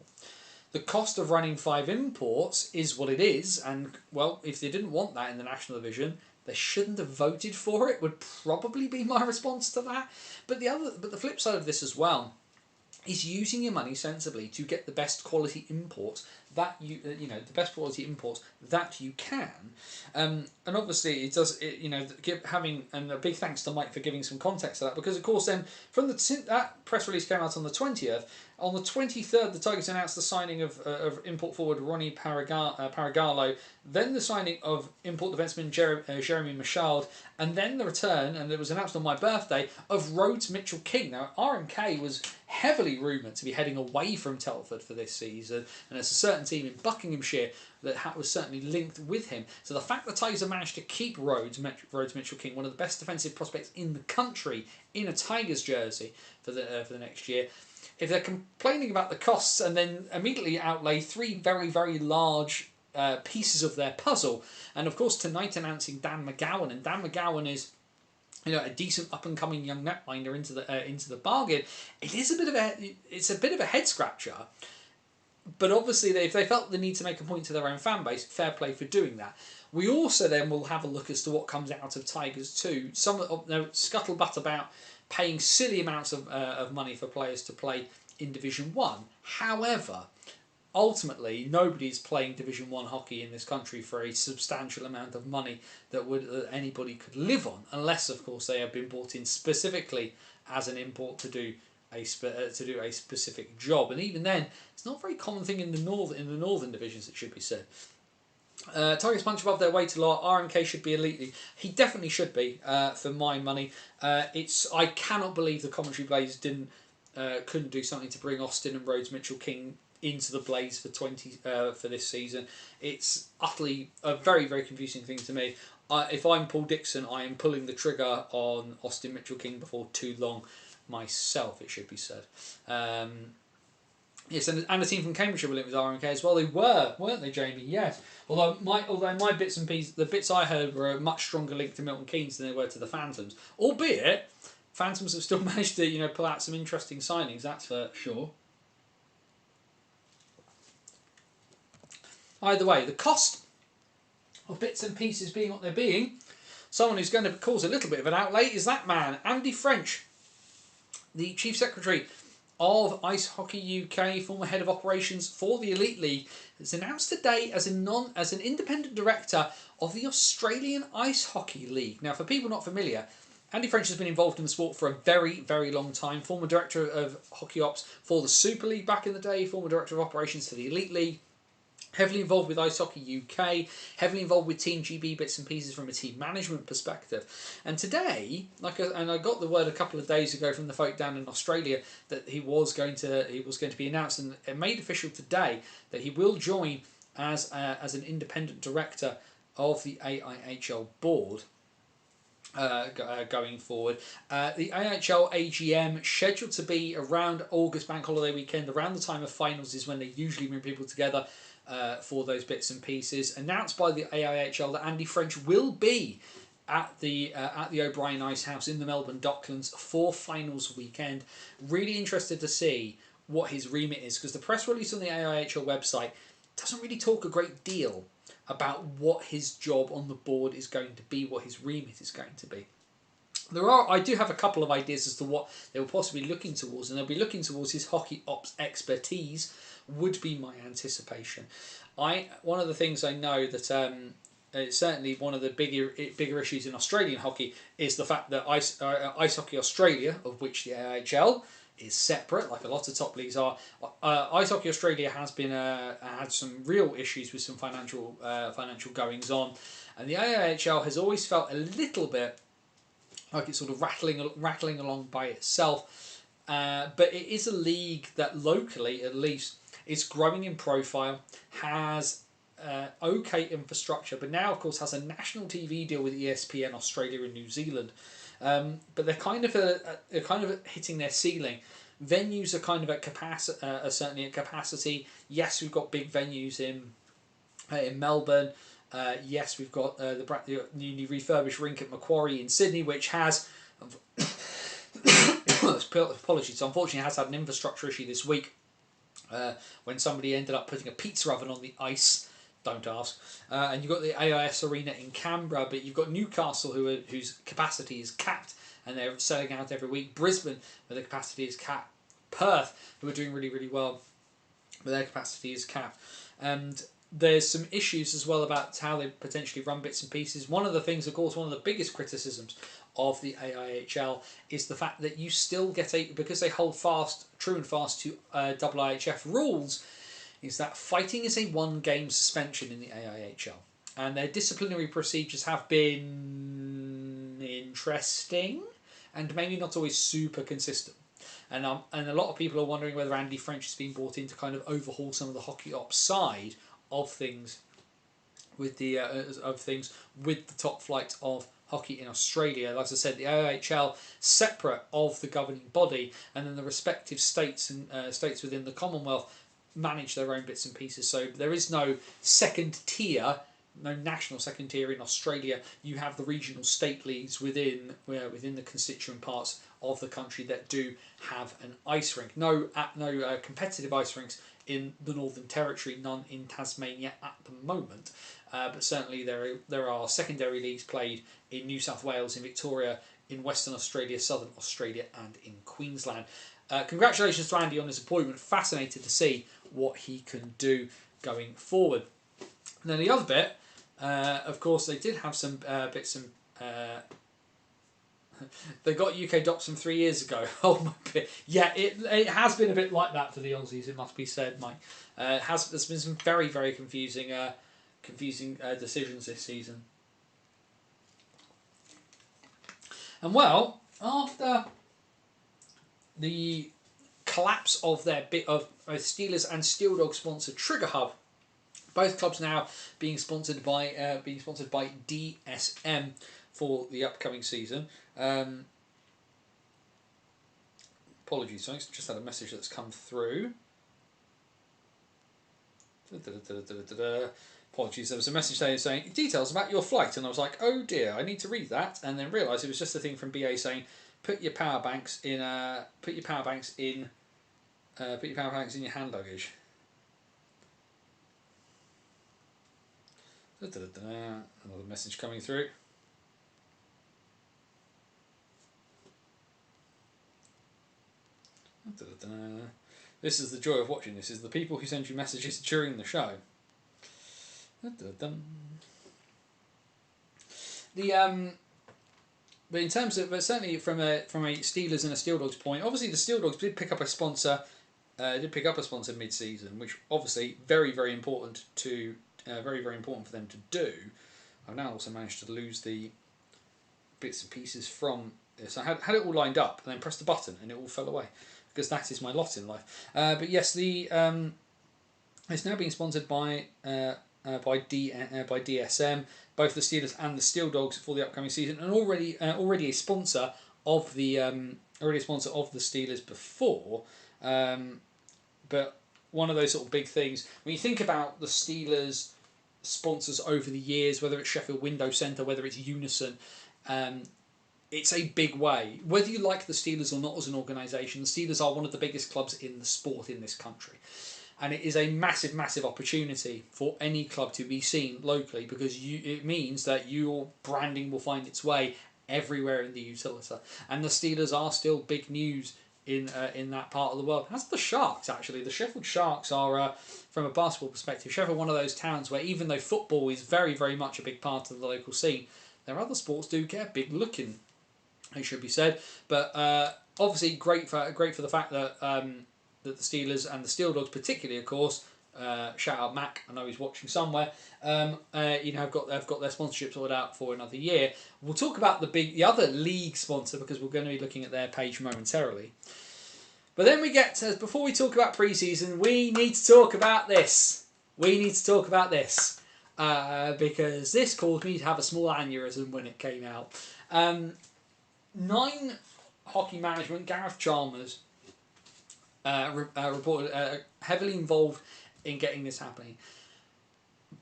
The cost of running 5 imports is what it is, and well, if they didn't want that in the National Division, they shouldn't have voted for it, would probably be my response to that. But the flip side of this as well is using your money sensibly to get the best quality imports that the best quality imports that you can, and obviously it does and a big thanks to Mike for giving some context to that, because of course then from that press release came out on the 20th. On the 23rd, the Tigers announced the signing of import forward Ronnie Paragallo, then the signing of import defenseman Jeremy Michaud, and then the return, and it was announced on my birthday, of Rhodes Mitchell-King. Now, RMK was heavily rumoured to be heading away from Telford for this season, and there's a certain team in Buckinghamshire that was certainly linked with him. So the fact that the Tigers have managed to keep Rhodes Mitchell-King, one of the best defensive prospects in the country, in a Tigers jersey for the next year. If they're complaining about the costs and then immediately outlay 3 very, very large pieces of their puzzle, and of course tonight announcing Dan McGowan, and Dan McGowan is a decent up and coming young netminder into the bargain, it's a bit of a head scratcher. But obviously, if they felt the need to make a point to their own fan base, fair play for doing that. We also then will have a look as to what comes out of Tigers too. Some scuttlebutt about paying silly amounts of money for players to play in Division 1. However, ultimately, nobody's playing Division 1 hockey in this country for a substantial amount of money that anybody could live on, unless, of course, they have been brought in specifically as an import to do a specific job. And even then, it's not a very common thing in the northern divisions, it should be said. Tigers punch above their weight a lot. RMK should be elite league. He definitely should be, for my money. I cannot believe the Coventry Blaze couldn't do something to bring Austin and Rhodes Mitchell-King into the Blaze for this season. It's utterly a very, very confusing thing to me. If I'm Paul Dixon, I am pulling the trigger on Austin Mitchell-King before too long myself, it should be said. Yes, and a team from Cambridgeshire were linked with RMK as well. They were, weren't they, Jamie? Yes. Although my bits and pieces, the bits I heard were a much stronger link to Milton Keynes than they were to the Phantoms. Albeit, Phantoms have still managed to pull out some interesting signings. That's for sure. Either way, the cost of bits and pieces being what they're being, someone who's going to cause a little bit of an outlay is that man, Andy French, the Chief Secretary of Ice Hockey UK, former head of operations for the Elite League, has announced today as an independent director of the Australian Ice Hockey League. Now, for people not familiar, Andy French has been involved in the sport for a very, very long time. Former director of hockey ops for the Super League back in the day, former director of operations for the Elite League. Heavily involved with Ice Hockey UK, heavily involved with Team GB bits and pieces from a team management perspective. And today, and I got the word a couple of days ago from the folk down in Australia that he was going to be announced, and it made official today that he will join as an independent director of the AIHL board. Going forward, the AIHL AGM scheduled to be around August bank holiday weekend, around the time of finals is when they usually bring people together for those bits and pieces. Announced by the AIHL that Andy French will be at the O'Brien Ice House in the Melbourne Docklands for finals weekend. Really interested to see what his remit is, because the press release on the AIHL website doesn't really talk a great deal about what his job on the board is going to be, what his remit is going to be. I do have a couple of ideas as to what they were possibly looking towards, and they'll be looking towards his hockey ops expertise, would be my anticipation. One of the things I know that certainly one of the bigger issues in Australian hockey is the fact that Ice Hockey Australia, of which the AIHL is separate, like a lot of top leagues are. Ice Hockey Australia has been had some real issues with some financial goings on, and the AIHL has always felt a little bit like it's sort of rattling along by itself. But it is a league that locally, at least, is growing in profile, has okay infrastructure, but now of course has a national TV deal with ESPN Australia and New Zealand. But they're kind of hitting their ceiling. Venues are kind of at capacity, certainly at capacity. Yes, we've got big venues in Melbourne. Yes, we've got the newly refurbished rink at Macquarie in Sydney, which has apologies, unfortunately has had an infrastructure issue this week when somebody ended up putting a pizza oven on the ice. Don't ask. And you've got the AIS Arena in Canberra, but you've got Newcastle whose capacity is capped and they're selling out every week. Brisbane, where the capacity is capped. Perth, who are doing really, really well, but their capacity is capped. And there's some issues as well about how they potentially run bits and pieces. One of the things, of course, one of the biggest criticisms of the AIHL is the fact that you still get because they hold true and fast to IIHF rules, is that fighting is a one-game suspension in the AIHL. And their disciplinary procedures have been interesting and maybe not always super consistent. And a lot of people are wondering whether Andy French has been brought in to kind of overhaul some of the hockey ops side of things with the top flight of hockey in Australia. Like I said, the AIHL separate of the governing body, and then the respective states and states within the Commonwealth manage their own bits and pieces. So there is no second tier, no national second tier in Australia. You have the regional state leagues within the constituent parts of the country that do have an ice rink. No competitive ice rinks in the Northern Territory, none in Tasmania at the moment. But certainly there are secondary leagues played in New South Wales, in Victoria, in Western Australia, Southern Australia, and in Queensland. Congratulations to Andy on his appointment. Fascinated to see what he can do going forward. And then the other bit, of course, they did have some bits and. They got UK Docs from 3 years ago. Oh my! Yeah, it has been a bit like that for the Aussies. It must be said, Mike. There's been some very, very confusing decisions this season. And well, after the collapse of their bit of Steelers and Steel Dog sponsored Trigger Hub. Both clubs now being sponsored by DSM for the upcoming season. Apologies, folks. Just had a message that's come through. Apologies, there was a message there saying details about your flight, and I was like, oh dear, I need to read that, and then realised it was just a thing from BA saying put your power banks in your hand luggage. Another message coming through. This is the joy of watching this, is the people who send you messages during the show. But in terms of, but certainly from a Steelers and a Steel Dogs point, obviously the Steel Dogs did pick up a sponsor mid-season, which obviously very important for them to do. I've now also managed to lose the bits and pieces from this. I had it all lined up and then pressed the button and it all fell away, because that is my lot in life. But yes, it's now being sponsored by DSM, both the Steelers and the Steel Dogs for the upcoming season, and already a sponsor of the Steelers before. But one of those sort of big things when you think about the Steelers sponsors over the years, whether it's Sheffield Window Centre, whether it's Unison, it's a big way. Whether you like the Steelers or not as an organisation, the Steelers are one of the biggest clubs in the sport in this country. And it is a massive opportunity for any club to be seen locally, because it means that your branding will find its way everywhere in the utilita. And the Steelers are still big news in that part of the world. As the Sharks, actually. The Sheffield Sharks are, from a basketball perspective, Sheffield one of those towns where even though football is very much a big part of the local scene, their other sports do get a big look in, it should be said. But obviously great for the fact that that the Steelers and the Steel Dogs particularly, of course, shout out Mac, I know he's watching somewhere, have got their sponsorship sorted out for another year. We'll talk about the other league sponsor, because we're going to be looking at their page momentarily. But then before we talk about pre-season, we need to talk about this. Because this caused me to have a small aneurysm when it came out. Nine Hockey Management, Gareth Chalmers, reported heavily involved in getting this happening.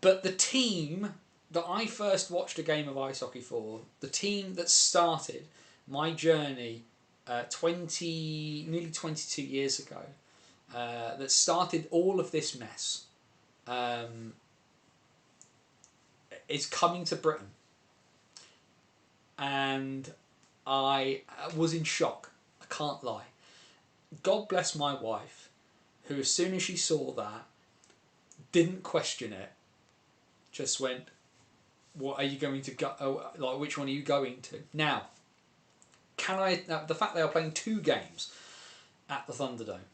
But the team that I first watched a game of ice hockey for, the team that started my journey nearly 22 years ago, that started all of this mess, is coming to Britain. And I was in shock. I can't lie. God bless my wife, who as soon as she saw that, didn't question it, just went, what are you going to go, which one are you going to? Now, the fact they are playing 2 games at the Thunderdome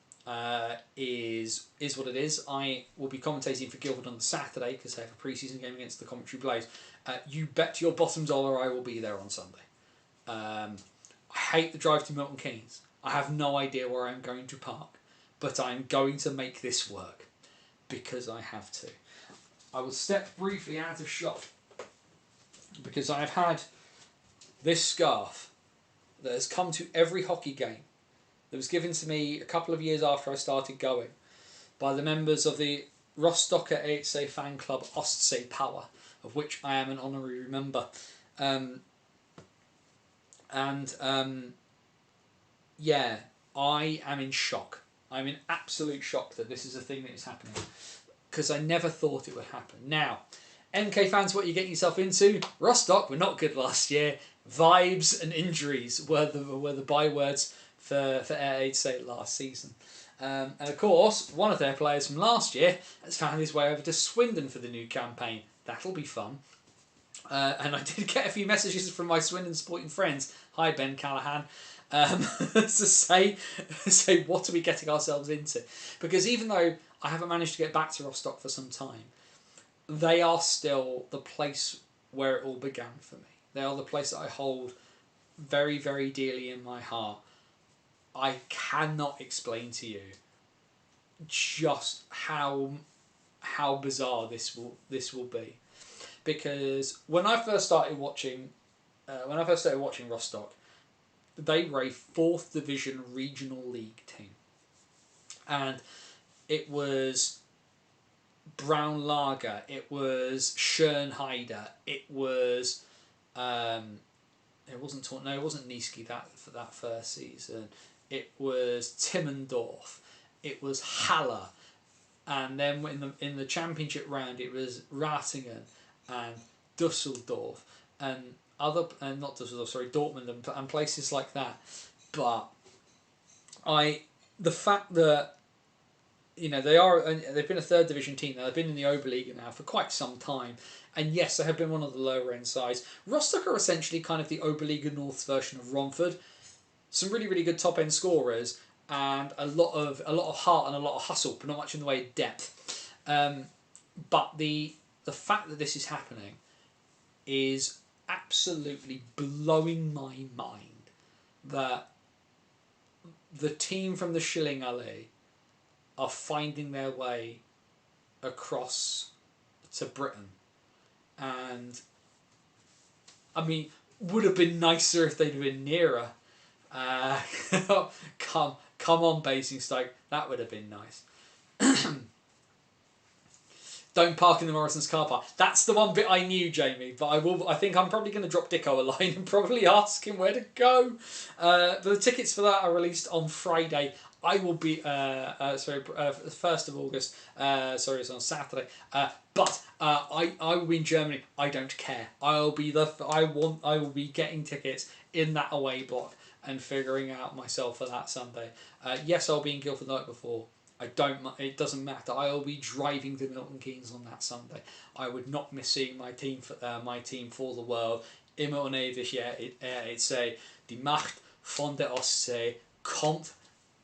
is what it is. I will be commentating for Guildford on the Saturday, because they have a pre-season game against the Coventry Blaze. You bet your bottom dollar I will be there on Sunday. I hate the drive to Milton Keynes. I have no idea where I'm going to park, but I'm going to make this work, because I have to. I will step briefly out of shot, because I have had this scarf that has come to every hockey game, that was given to me a couple of years after I started going by the members of the Rostocker EHC fan club Ostsee Power, of which I am an honorary member. Yeah, I am in shock. I'm in absolute shock that this is a thing that is happening, because I never thought it would happen. Now, MK fans, what are you getting yourself into? Rostock were not good last year. Vibes and injuries were the bywords for EHC last season. And of course, one of their players from last year has found his way over to Swindon for the new campaign. That'll be fun. And I did get a few messages from my Swindon supporting friends. Hi, Ben Callahan. To say what are we getting ourselves into? Because even though I haven't managed to get back to Rostock for some time, they are still the place where it all began for me. They are the place that I hold very dearly in my heart. I cannot explain to you just how bizarre this will be, because when I first started watching Rostock, they were a 4th Division regional league team, and it was Brown Lager, it was Schönheide, it was it wasn't Niesky for that first season. It was Timmendorf, it was Halle, and then in the championship round it was Ratingen and Dusseldorf and not Dusseldorf, sorry, Dortmund and places like that. But the fact that they've been a 3rd division team now, they've been in the Oberliga now for quite some time, and yes, they have been one of the lower end sides. Rostock are essentially kind of the Oberliga North's version of Romford. Some really, really good top end scorers and a lot of heart and a lot of hustle, but not much in the way of depth. But the fact that this is happening is absolutely blowing my mind, that the team from the Schilling-Allee are finding their way across to Britain. And I mean, would have been nicer if they'd been nearer. Come on, Basingstoke, that would have been nice. Don't park in the Morrison's car park. That's the one bit I knew, Jamie. But I think I'm probably going to drop Dicko a line and probably ask him where to go. But the tickets for that are released on Friday. I will be 1st of August. Sorry, it's on Saturday. But I will be in Germany. I don't care. I will be getting tickets in that away block and figuring out myself for that Sunday. Yes, I'll be in Guildford the night before. It doesn't matter. I'll be driving to Milton Keynes on that Sunday. I would not miss seeing my team for the world. Immer und ewig, it's die Macht von der Ostsee kommt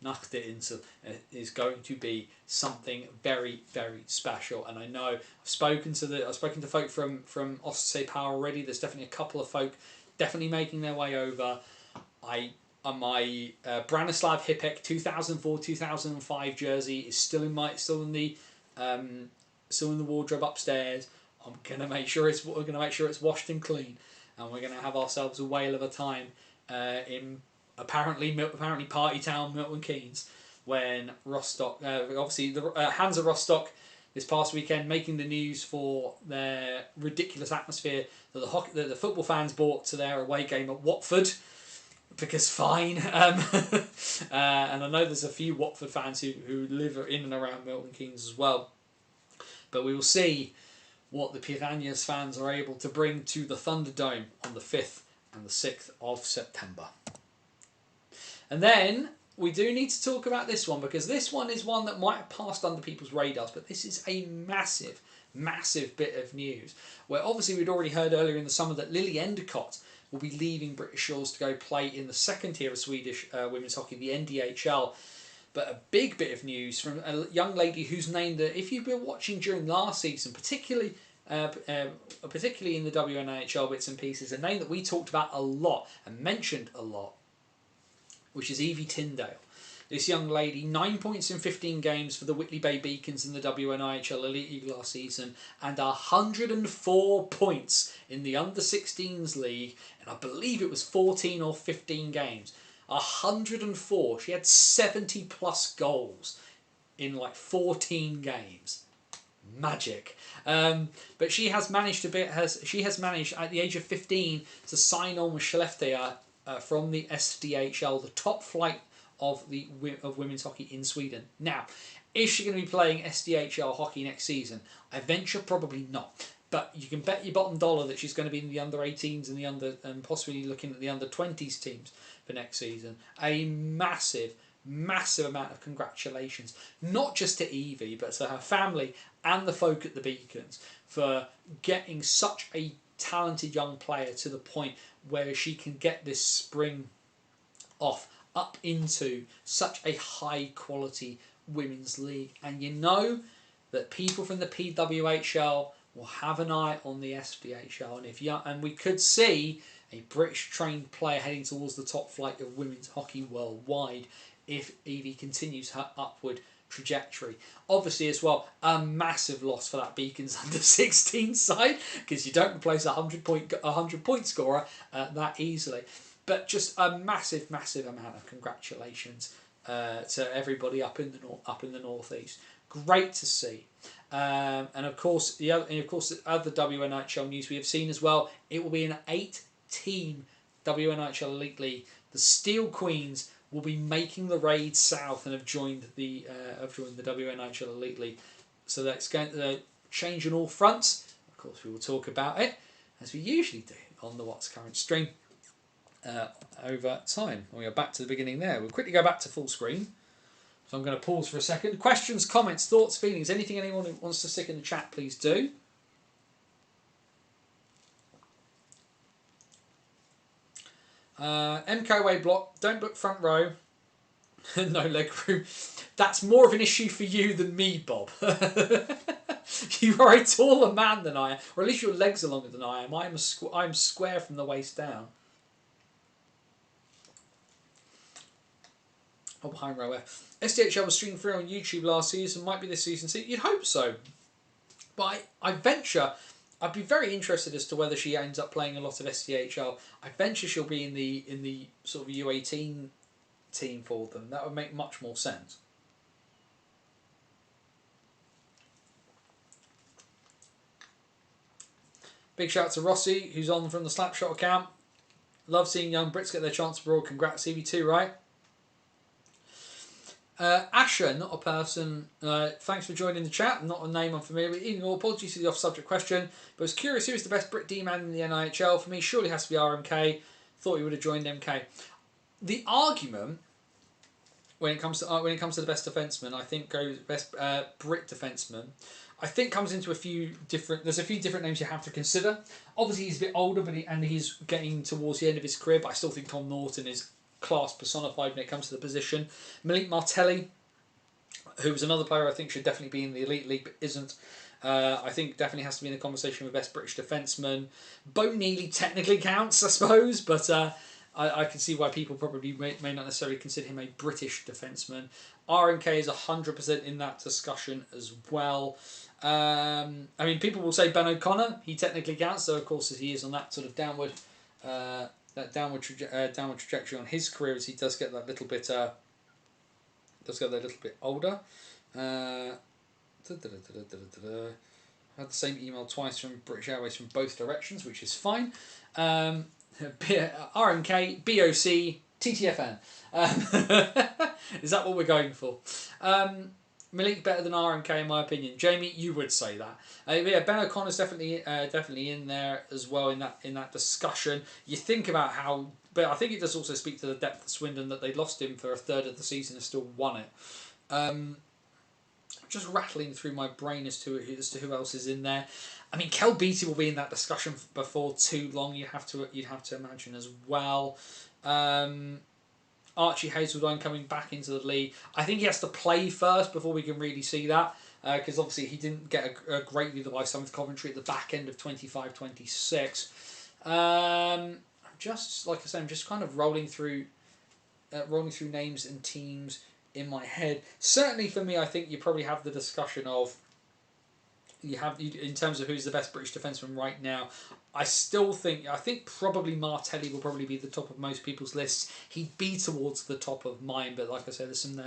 nach der Insel. Is going to be something very, very special. And I know I've spoken to folk from Ostsee Power already. There's definitely a couple of folk definitely making their way over. My Branislav Hipek 2004-2005 jersey is still in the wardrobe upstairs. I'm gonna make sure it's washed and clean, and we're gonna have ourselves a whale of a time in apparently party town Milton Keynes when Rostock, obviously the Hansa Rostock this past weekend making the news for their ridiculous atmosphere that the football fans brought to their away game at Watford. Because fine, and I know there's a few Watford fans who live in and around Milton Keynes as well. But we will see what the Piranhas fans are able to bring to the Thunderdome on the 5th and the 6th of September. And then we do need to talk about this one, because this one is one that might have passed under people's radars, but this is a massive, massive bit of news. Where obviously we'd already heard earlier in the summer that Lily Endicott will be leaving British Shores to go play in the 2nd tier of Swedish women's hockey, the NDHL. But a big bit of news from a young lady whose name that, if you've been watching during last season, particularly in the WNHL bits and pieces, a name that we talked about a lot and mentioned a lot, which is Evie Tyndale. This young lady, 9 points in 15 games for the Whitley Bay Beacons in the WNIHL Elite League last season, and 104 points in the Under-16s League, and I believe it was 14 or 15 games. 104. She had 70 plus goals in like 14 games. Magic. But she has managed at the age of 15 to sign on with Skellefteå from the SDHL, the top flight of women's hockey in Sweden. Now, is she going to be playing SDHL hockey next season? I venture probably not. But you can bet your bottom dollar that she's going to be in the under-18s and possibly looking at the under-20s teams for next season. A massive, massive amount of congratulations, not just to Evie, but to her family and the folk at the Beacons for getting such a talented young player to the point where she can get this spring off up into such a high quality women's league. And you know that people from the PWHL will have an eye on the SDHL, and we could see a British trained player heading towards the top flight of women's hockey worldwide if Evie continues her upward trajectory. Obviously, as well, a massive loss for that Beacons under 16 side, because you don't replace a 100 point scorer that easily. But just a massive amount of congratulations to everybody up in the northeast. Great to see. And of course, the other WNHL news we have seen as well. It will be an 8-team WNHL Elite League. The Steel Queens will be making the raid south and have joined the WNHL Elite League. So that's going to change on all fronts. Of course, we will talk about it as we usually do on the What's Current stream over time. We are back to the beginning there. We'll quickly go back to full screen. So I'm going to pause for a second. Questions, comments, thoughts, feelings, anything anyone wants to stick in the chat, please do. MK away block, don't book front row. No leg room. That's more of an issue for you than me, Bob. You are a taller man than I am, or at least your legs are longer than I am. I'm square from the waist down. Bob Heinrower. SDHL was streamed free on YouTube last season. Might be this season. So you'd hope so. But I venture, I'd be very interested as to whether she ends up playing a lot of SDHL. I venture she'll be in the sort of U18 team for them. That would make much more sense. Big shout out to Rossi, who's on from the Slapshot account. Love seeing young Brits get their chance abroad. Congrats, CV2, right? Asher, not a person. Thanks for joining the chat. Not a name I'm familiar with. Even more apologies for the off-subject question, but I was curious who is the best Brit D-man in the NIHL. For me, surely has to be RMK. Thought he would have joined MK. The argument when it comes to the best defenseman, I think goes best Brit defenseman. I think comes into a few different. There's a few different names you have to consider. Obviously, he's a bit older, but he's getting towards the end of his career. But I still think Tom Norton is class personified when it comes to the position. Malik Martelli, who was another player I think should definitely be in the Elite League but isn't. I think definitely has to be in the conversation with best British defenseman. Bo Neely technically counts, I suppose, but I can see why people probably may not necessarily consider him a British defenseman. RMK is 100% in that discussion as well. I mean, people will say Ben O'Connor. He technically counts, so of course as he is on that sort of downward trajectory on his career, as he does get that little bit older. I had the same email twice from British Airways from both directions, which is fine. RMK, BOC, TTFN. Is that what we're going for? Malik better than RMK in my opinion. Jamie, you would say that. Yeah, Ben O'Connor's definitely in there as well in that discussion. You think about how, but I think it does also speak to the depth of Swindon that they lost him for a third of the season and still won it. Just rattling through my brain as to who else is in there. I mean, Kel Beattie will be in that discussion before too long. You'd have to imagine as well. Archie Hazeldine coming back into the league. I think he has to play first before we can really see that, because obviously he didn't get a great deal of ice time with Coventry at the back end of 25-26. Just like I said, I'm just kind of rolling through names and teams in my head. Certainly for me, I think you probably have the discussion of in terms of who's the best British defenseman right now. I think probably Martelli will probably be the top of most people's lists. He'd be towards the top of mine, but like I said, there's some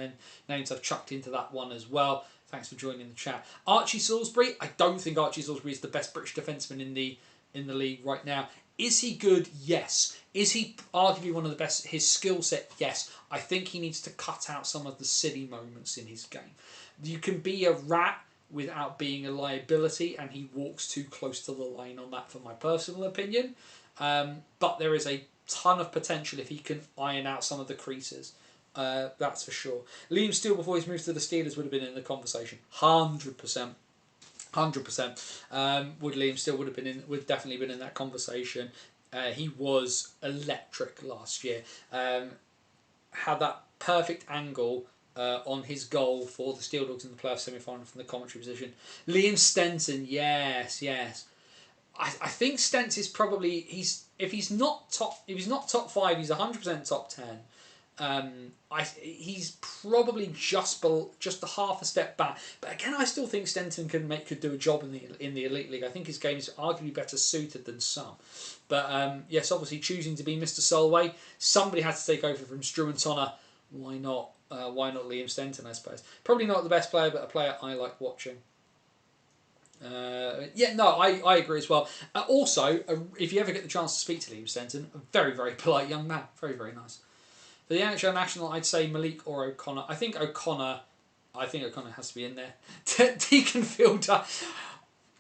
names I've chucked into that one as well. Thanks for joining the chat. Archie Salisbury. I don't think Archie Salisbury is the best British defenseman in the league right now. Is he good? Yes. Is he arguably one of the best? His skill set? Yes. I think he needs to cut out some of the silly moments in his game. You can be a rat without being a liability, and he walks too close to the line on that, for my personal opinion. But there is a ton of potential if he can iron out some of the creases. That's for sure. Liam Steele, before he's moved to the Steelers, would have been in the conversation. 100%. 100%. Would Liam Steele would definitely been in that conversation. He was electric last year. Had that perfect angle on his goal for the Steel Dogs in the playoff semi-final from the commentary position. Liam Stenson, yes. I think Stents is probably if he's not top 5, he's 100% top 10. He's probably just a half a step back, but again, I still think Stenton could do a job in the Elite League. I think his game is arguably better suited than some, but yes, obviously choosing to be Mr. Solway, somebody had to take over from Struentona. Why not? Why not Liam Stenton? I suppose probably not the best player, but a player I like watching. I agree as well. Also, if you ever get the chance to speak to Liam Stenton, a very, very polite young man, very, very nice. For the NHL National, I'd say Malik or O'Connor. I think O'Connor has to be in there. Deacon Fielder.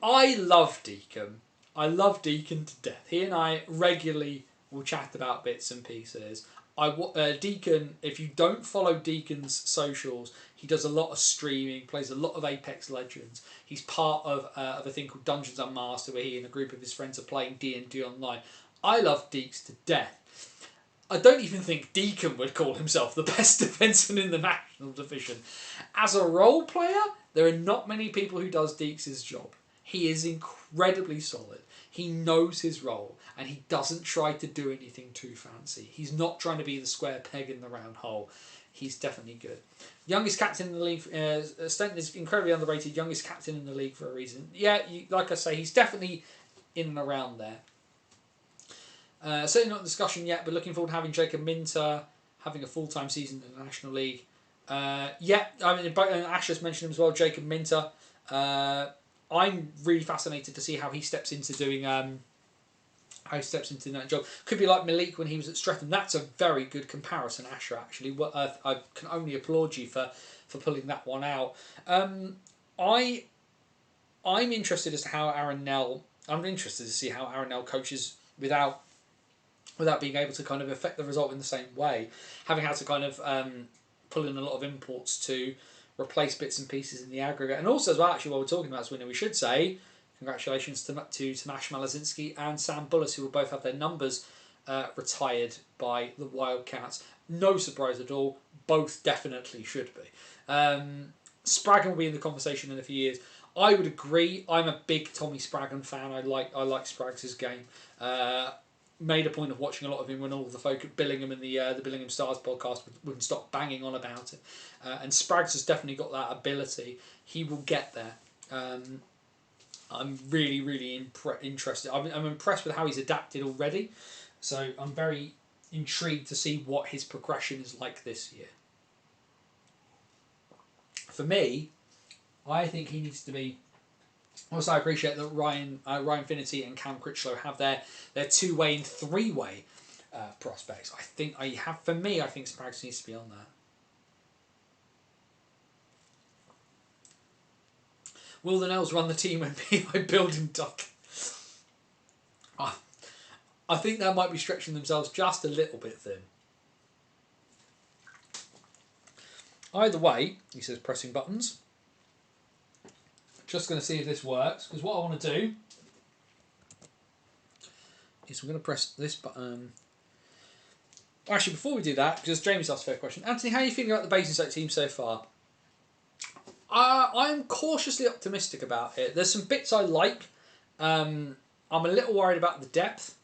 I love Deacon. I love Deacon to death. He and I regularly will chat about bits and pieces. Deacon, if you don't follow Deacon's socials, he does a lot of streaming, plays a lot of Apex Legends. He's part of a thing called Dungeons Unmastered, where he and a group of his friends are playing D&D online. I love Deeks to death. I don't even think Deacon would call himself the best defenseman in the National Division. As a role player, there are not many people who does Deeks' job. He is incredibly solid. He knows his role, and he doesn't try to do anything too fancy. He's not trying to be the square peg in the round hole. He's definitely good. Youngest captain in the league. Stenton is incredibly underrated. Youngest captain in the league for a reason. Yeah, like I say, he's definitely in and around there. Certainly not in discussion yet, but looking forward to having Jacob Minter having a full-time season in the National League. Ash has mentioned him as well, Jacob Minter. I'm really fascinated to see how he steps into doing that job. Could be like Malik when he was at Streatham. That's a very good comparison, Asher, actually. I can only applaud you for pulling that one out. I'm interested as to how Aaron Nell. I'm interested to see how Aaron Nell coaches without being able to kind of affect the result in the same way, having had to kind of pull in a lot of imports to replace bits and pieces in the aggregate. And also as well, actually, while we're talking about this winner, we should say congratulations to Tomasz Malazinski and Sam Bullis, who will both have their numbers retired by the Wildcats. No surprise at all. Both definitely should be. Spraggan will be in the conversation in a few years. I would agree. I'm a big Tommy Spraggan fan. I like Spraggs' game. Made a point of watching a lot of him when all the folk at Billingham and the Billingham Stars podcast wouldn't stop banging on about it. And Spraggs has definitely got that ability. He will get there. I'm really, really interested. I'm impressed with how he's adapted already. So I'm very intrigued to see what his progression is like this year. For me, I think he needs to be. Also, I appreciate that Ryan Finnerty and Cam Critchlow have their two-way and three-way prospects. I think Spraggs needs to be on that. Will the Nels run the team when PI build and duck? I think that might be stretching themselves just a little bit thin. Either way, he says pressing buttons. Just going to see if this works, because what I want to do is we're going to press this button. Actually, before we do that, because James asked a fair question. Anthony, how are you feeling about the Basingstoke team so far? I'm cautiously optimistic about it. There's some bits I like. I'm a little worried about the depth.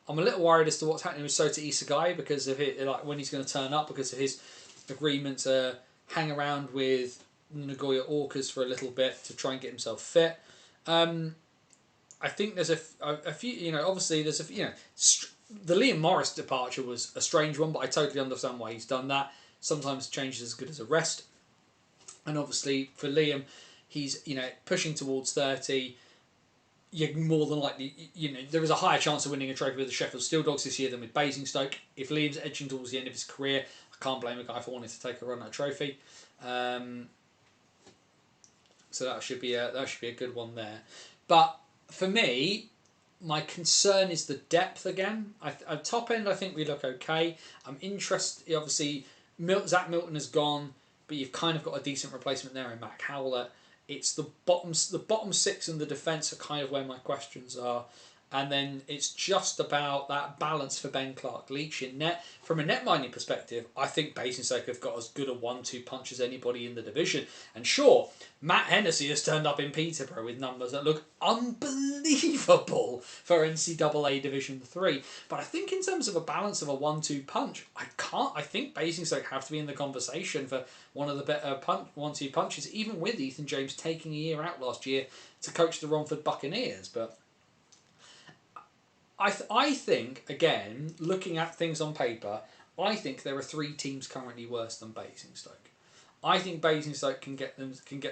I'm a little worried as to what's happening with Sota Isagai because of it, like when he's going to turn up, because of his agreement to hang around with Nagoya Orcas for a little bit to try and get himself fit. I think there's a few, obviously there's the Liam Morris departure was a strange one, but I totally understand why he's done that. Sometimes change is as good as a rest. And obviously for Liam, he's, pushing towards 30. You're more than likely, there is a higher chance of winning a trophy with the Sheffield Steel Dogs this year than with Basingstoke. If Liam's edging towards the end of his career, I can't blame a guy for wanting to take a run at a trophy. So that should be a good one there. But for me, my concern is the depth again. At top end, I think we look okay. I'm interested. Obviously, Zach Milton has gone, but you've kind of got a decent replacement there in Matt Howlett. It's the bottom six and the defence are kind of where my questions are. And then it's just about that balance for Ben Clark-Leach in net. From a net minding perspective, I think Basingstoke have got as good a 1-2 punch as anybody in the division. And sure, Matt Hennessy has turned up in Peterborough with numbers that look unbelievable for NCAA Division 3. But I think in terms of a balance of a 1-2 punch, I think Basingstoke have to be in the conversation for one of the better 1-2 punches, even with Ethan James taking a year out last year to coach the Romford Buccaneers. But I think, again, looking at things on paper, I think there are 3 teams currently worse than Basingstoke. I think Basingstoke can get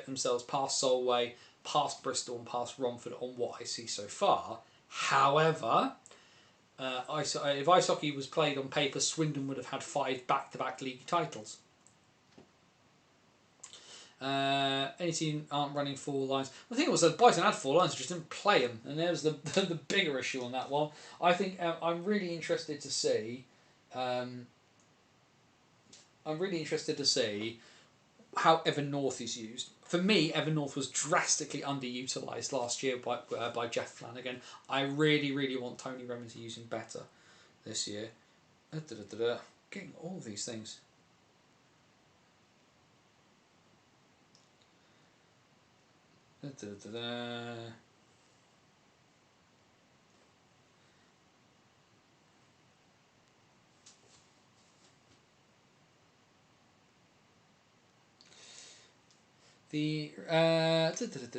themselves past Solway, past Bristol, and past Romford on what I see so far. However, if ice hockey was played on paper, Swindon would have had 5 back-to-back league titles. Any team aren't running 4 lines. The thing was that Brighton had 4 lines, just didn't play them, and there's the bigger issue on that one. I think I'm really interested to see. I'm really interested to see how Evan North is used. For me, Evan North was drastically underutilised last year by Jeff Flanagan. I really, really want Tony Roman to use him better this year. Getting all these things. It'd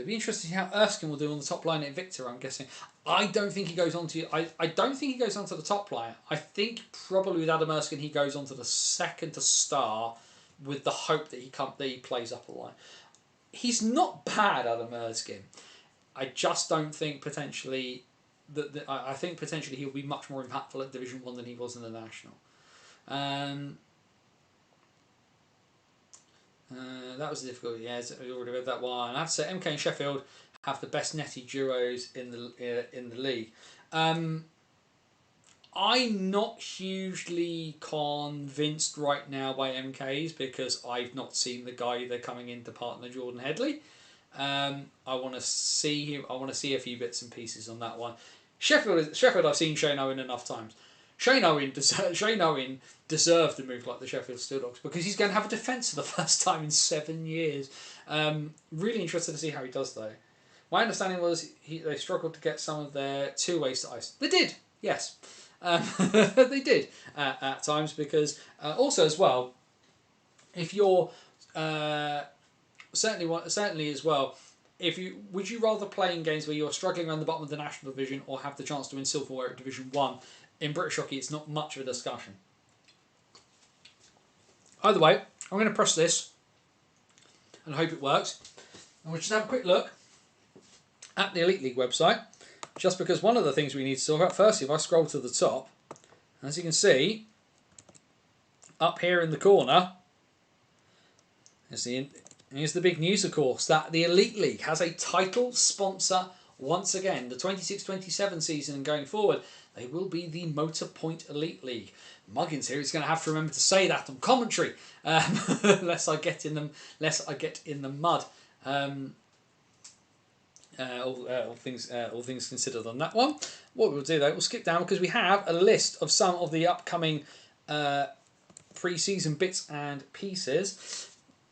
be interesting to see how Erskine will do on the top line at Victor. I'm guessing. I don't think he goes on to. I don't think he goes on to the top line. I think probably with Adam Erskine he goes on to the second to star, with the hope that he plays up a line. He's not bad, Adam Erskine. I just don't think potentially I think potentially he'll be much more impactful at Division 1 than he was in the National. That was difficult. Yeah, we already read that one. I have to say, MK and Sheffield have the best netty duos in the league. I'm not hugely convinced right now by MK's because I've not seen the guy they're coming in to partner Jordan Headley. I want to see him. I want to see a few bits and pieces on that one. Sheffield. I've seen Shane Owen enough times. Shane Owen deserved to move like the Sheffield Steel Dogs because he's going to have a defence for the first time in 7 years. Really interested to see how he does though. My understanding was they struggled to get some of their 2-ways to ice. They did, yes. They did at times because also as well, if you're certainly as well, would you rather play in games where you're struggling around the bottom of the National Division or have the chance to win silverware at Division 1? In British hockey, it's not much of a discussion. Either way, I'm going to press this and hope it works. And we'll just have a quick look at the Elite League website, just because one of the things we need to talk about, firstly, if I scroll to the top, as you can see, up here in the corner, here's the big news, of course, that the Elite League has a title sponsor once again. The 26-27 season and going forward, they will be the Motorpoint Elite League. Muggins here is going to have to remember to say that on commentary, lest I get in the mud. All things considered on that one. What we'll do though, we'll skip down because we have a list of some of the upcoming pre-season bits and pieces.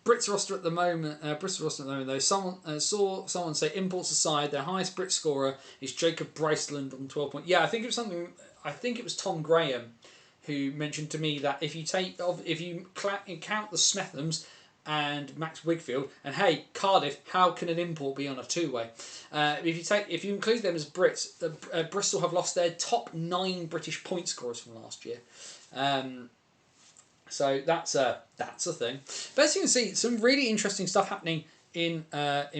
Brits roster at the moment. Though. Someone saw someone say, imports aside, their highest Brit scorer is Jacob Bryceland on 12 points. Yeah, I think it was Tom Graham who mentioned to me that if you count the Smethams and Max Wigfield, and hey, Cardiff, how can an import be on a 2-way? If you include them as Brits, Bristol have lost their top 9 British point scorers from last year. So that's a thing. But as you can see, some really interesting stuff happening in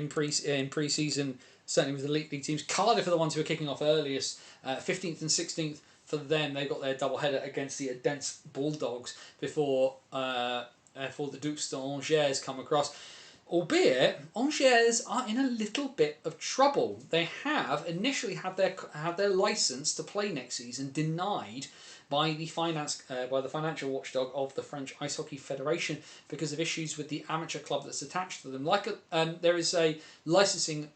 pre-season, certainly with the Elite League teams. Cardiff are the ones who are kicking off earliest, 15th and 16th for them. They've got their double-header against the Odense Bulldogs before the Dukes de Angers come across. Albeit, Angers are in a little bit of trouble. They have initially had their licence to play next season denied by the financial watchdog of the French Ice Hockey Federation because of issues with the amateur club that's attached to them. There is a licensing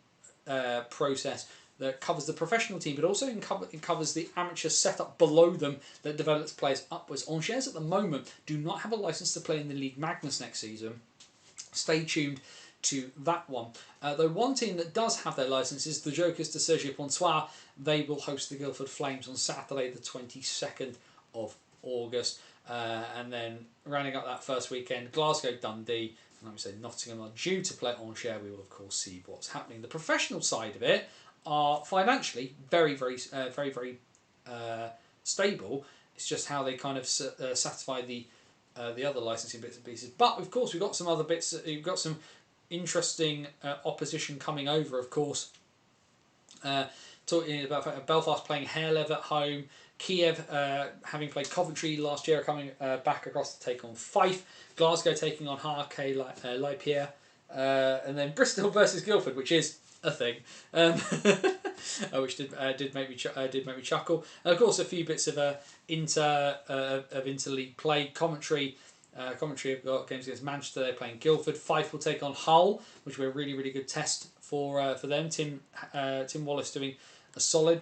process that covers the professional team, but also it covers the amateur setup below them that develops players upwards. Angers at the moment do not have a license to play in the Ligue Magnus next season. Stay tuned to that one. Though one team that does have their license is the Jokers de Cergy-Pontoise. They will host the Guildford Flames on Saturday the 22nd of August. And then rounding up that first weekend, Glasgow Dundee and like we say, Nottingham are due to play Angers. We will of course see what's happening. The professional side of it are financially very stable. It's just how they kind of satisfy the other licensing bits and pieces. But of course, we've got some other bits. We've got some interesting opposition coming over. Of course, talking about Belfast playing Harlev at home. Kiev, having played Coventry last year, are coming back across to take on Fife. Glasgow taking on HK Laipierre. And then Bristol versus Guildford, which is a thing, which did make me chuckle. And of course, a few bits of interleague play. Coventry have got games against Manchester. They're playing Guildford. Fife will take on Hull, which will be a really good test for them. Tim Wallace doing a solid.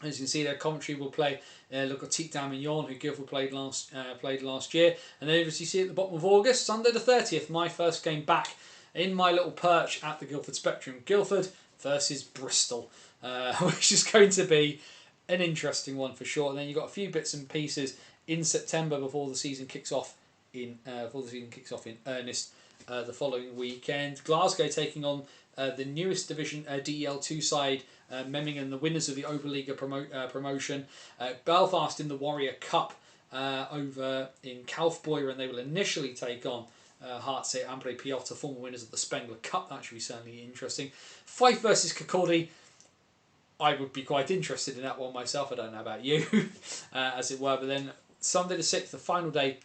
As you can see there, Coventry will play Le Petit Damignon, who Guildford played last year. And then as you see at the bottom of August, Sunday the 30th, my first game back in my little perch at the Guildford Spectrum. Guildford versus Bristol, which is going to be an interesting one for sure. And then you've got a few bits and pieces in September before the season kicks off in earnest the following weekend. Glasgow taking on the newest division DEL2 side, Memmingen, the winners of the Oberliga promotion. Belfast in the Warrior Cup over in Kaufbeuren, and they will initially take on Hartze Ambre Piotr, former winners of the Spengler Cup. That should be certainly interesting. Fife versus Kirkcaldy. I would be quite interested in that one myself. I don't know about you, as it were. But then Sunday the 6th, the final day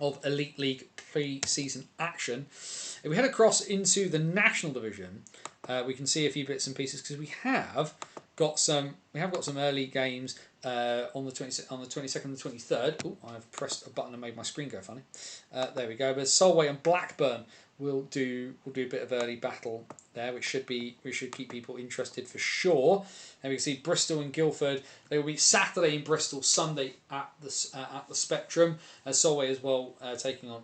of Elite League pre-season action. If we head across into the National Division, we can see a few bits and pieces because we have got some early games on the 22nd and the 23rd. Oh, I've pressed a button and made my screen go funny. There we go. But Solway and Blackburn will do a bit of early battle there, which should keep people interested for sure. And we can see Bristol and Guildford. They will be Saturday in Bristol, Sunday at the Spectrum. Solway as well taking on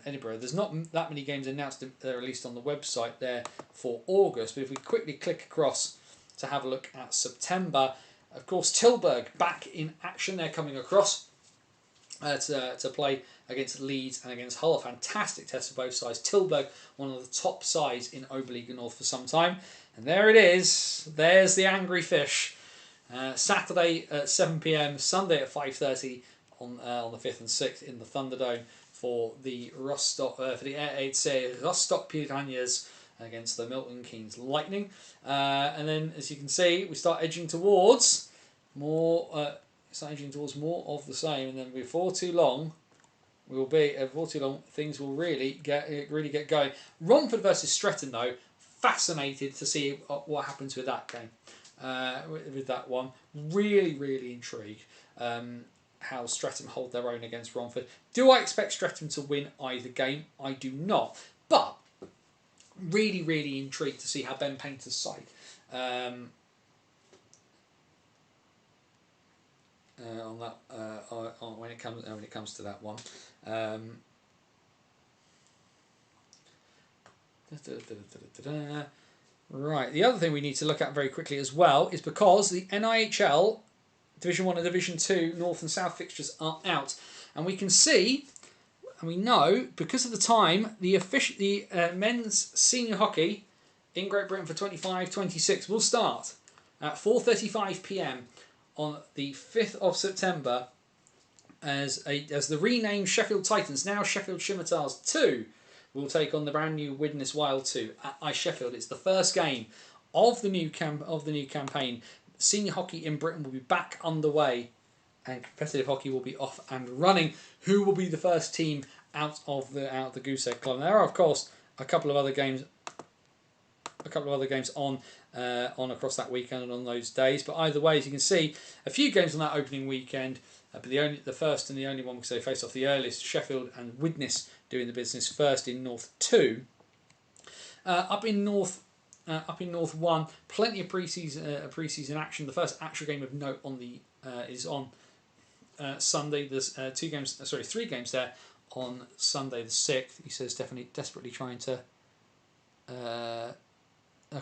Edinburgh. There's not that many games announced released on the website there for August, but if we quickly click across to have a look at September, of course Tilburg back in action. They're coming across to play against Leeds and against Hull. A fantastic test for both sides. Tilburg, one of the top sides in Oberliga North for some time. And there it is. There's the angry fish. Saturday at 7 p.m, Sunday at 5:30 on the 5th and 6th in the Thunderdome for the Rostock Rostock Piranhas against the Milton Keynes Lightning. And then, as you can see, we start edging towards more of the same. And then before too long, things will really get going. Romford versus Stretton, though, fascinated to see what happens with that game. With that one, really intrigued how Streatham hold their own against Romford. Do I expect Streatham to win either game? I do not, but really intrigued to see how Ben Painter's side on that when it comes to that one. Right, the other thing we need to look at very quickly as well is because the NIHL Division 1 and Division 2 North and South fixtures are out, and we can see and we know because of the time the men's senior hockey in Great Britain for 25-26 will start at 4:35 p.m. on the 5th of September as the renamed Sheffield Titans, now Sheffield Scimitars 2, will take on the brand new Widnes Wild 2 at Ice Sheffield. It's the first game of the new campaign. Senior hockey in Britain will be back underway and competitive hockey will be off and running. Who will be the first team out of the Goose Egg Club? And there are, of course, a couple of other games on across that weekend and on those days. But either way, as you can see, a few games on that opening weekend. But the first and the only one, because they face off the earliest, Sheffield and Widnes doing the business first in North 2. Up in North up in North 1, plenty of pre-season action. The first actual game of note on the is on Sunday. There's 3 games there on Sunday the 6th. He says definitely desperately trying to a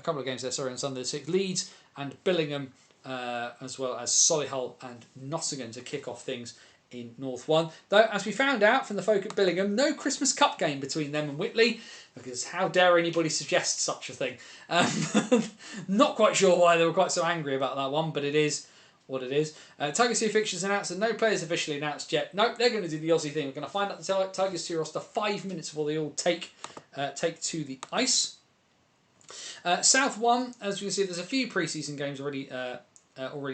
couple of games there. Sorry, on Sunday the 6th, Leeds and Billingham, as well as Solihull and Nottingham to kick off things in North 1. Though, as we found out from the folk at Billingham, no Christmas Cup game between them and Whitley, because how dare anybody suggest such a thing. Not quite sure why they were quite so angry about that one, but it is what it is. Tigers 2 fixtures announced and no players officially announced yet. Nope, they're going to do the Aussie thing. We're going to find out the Tigers 2 roster 5 minutes before they all take to the ice. South 1, as you can see, there's a few pre-season games already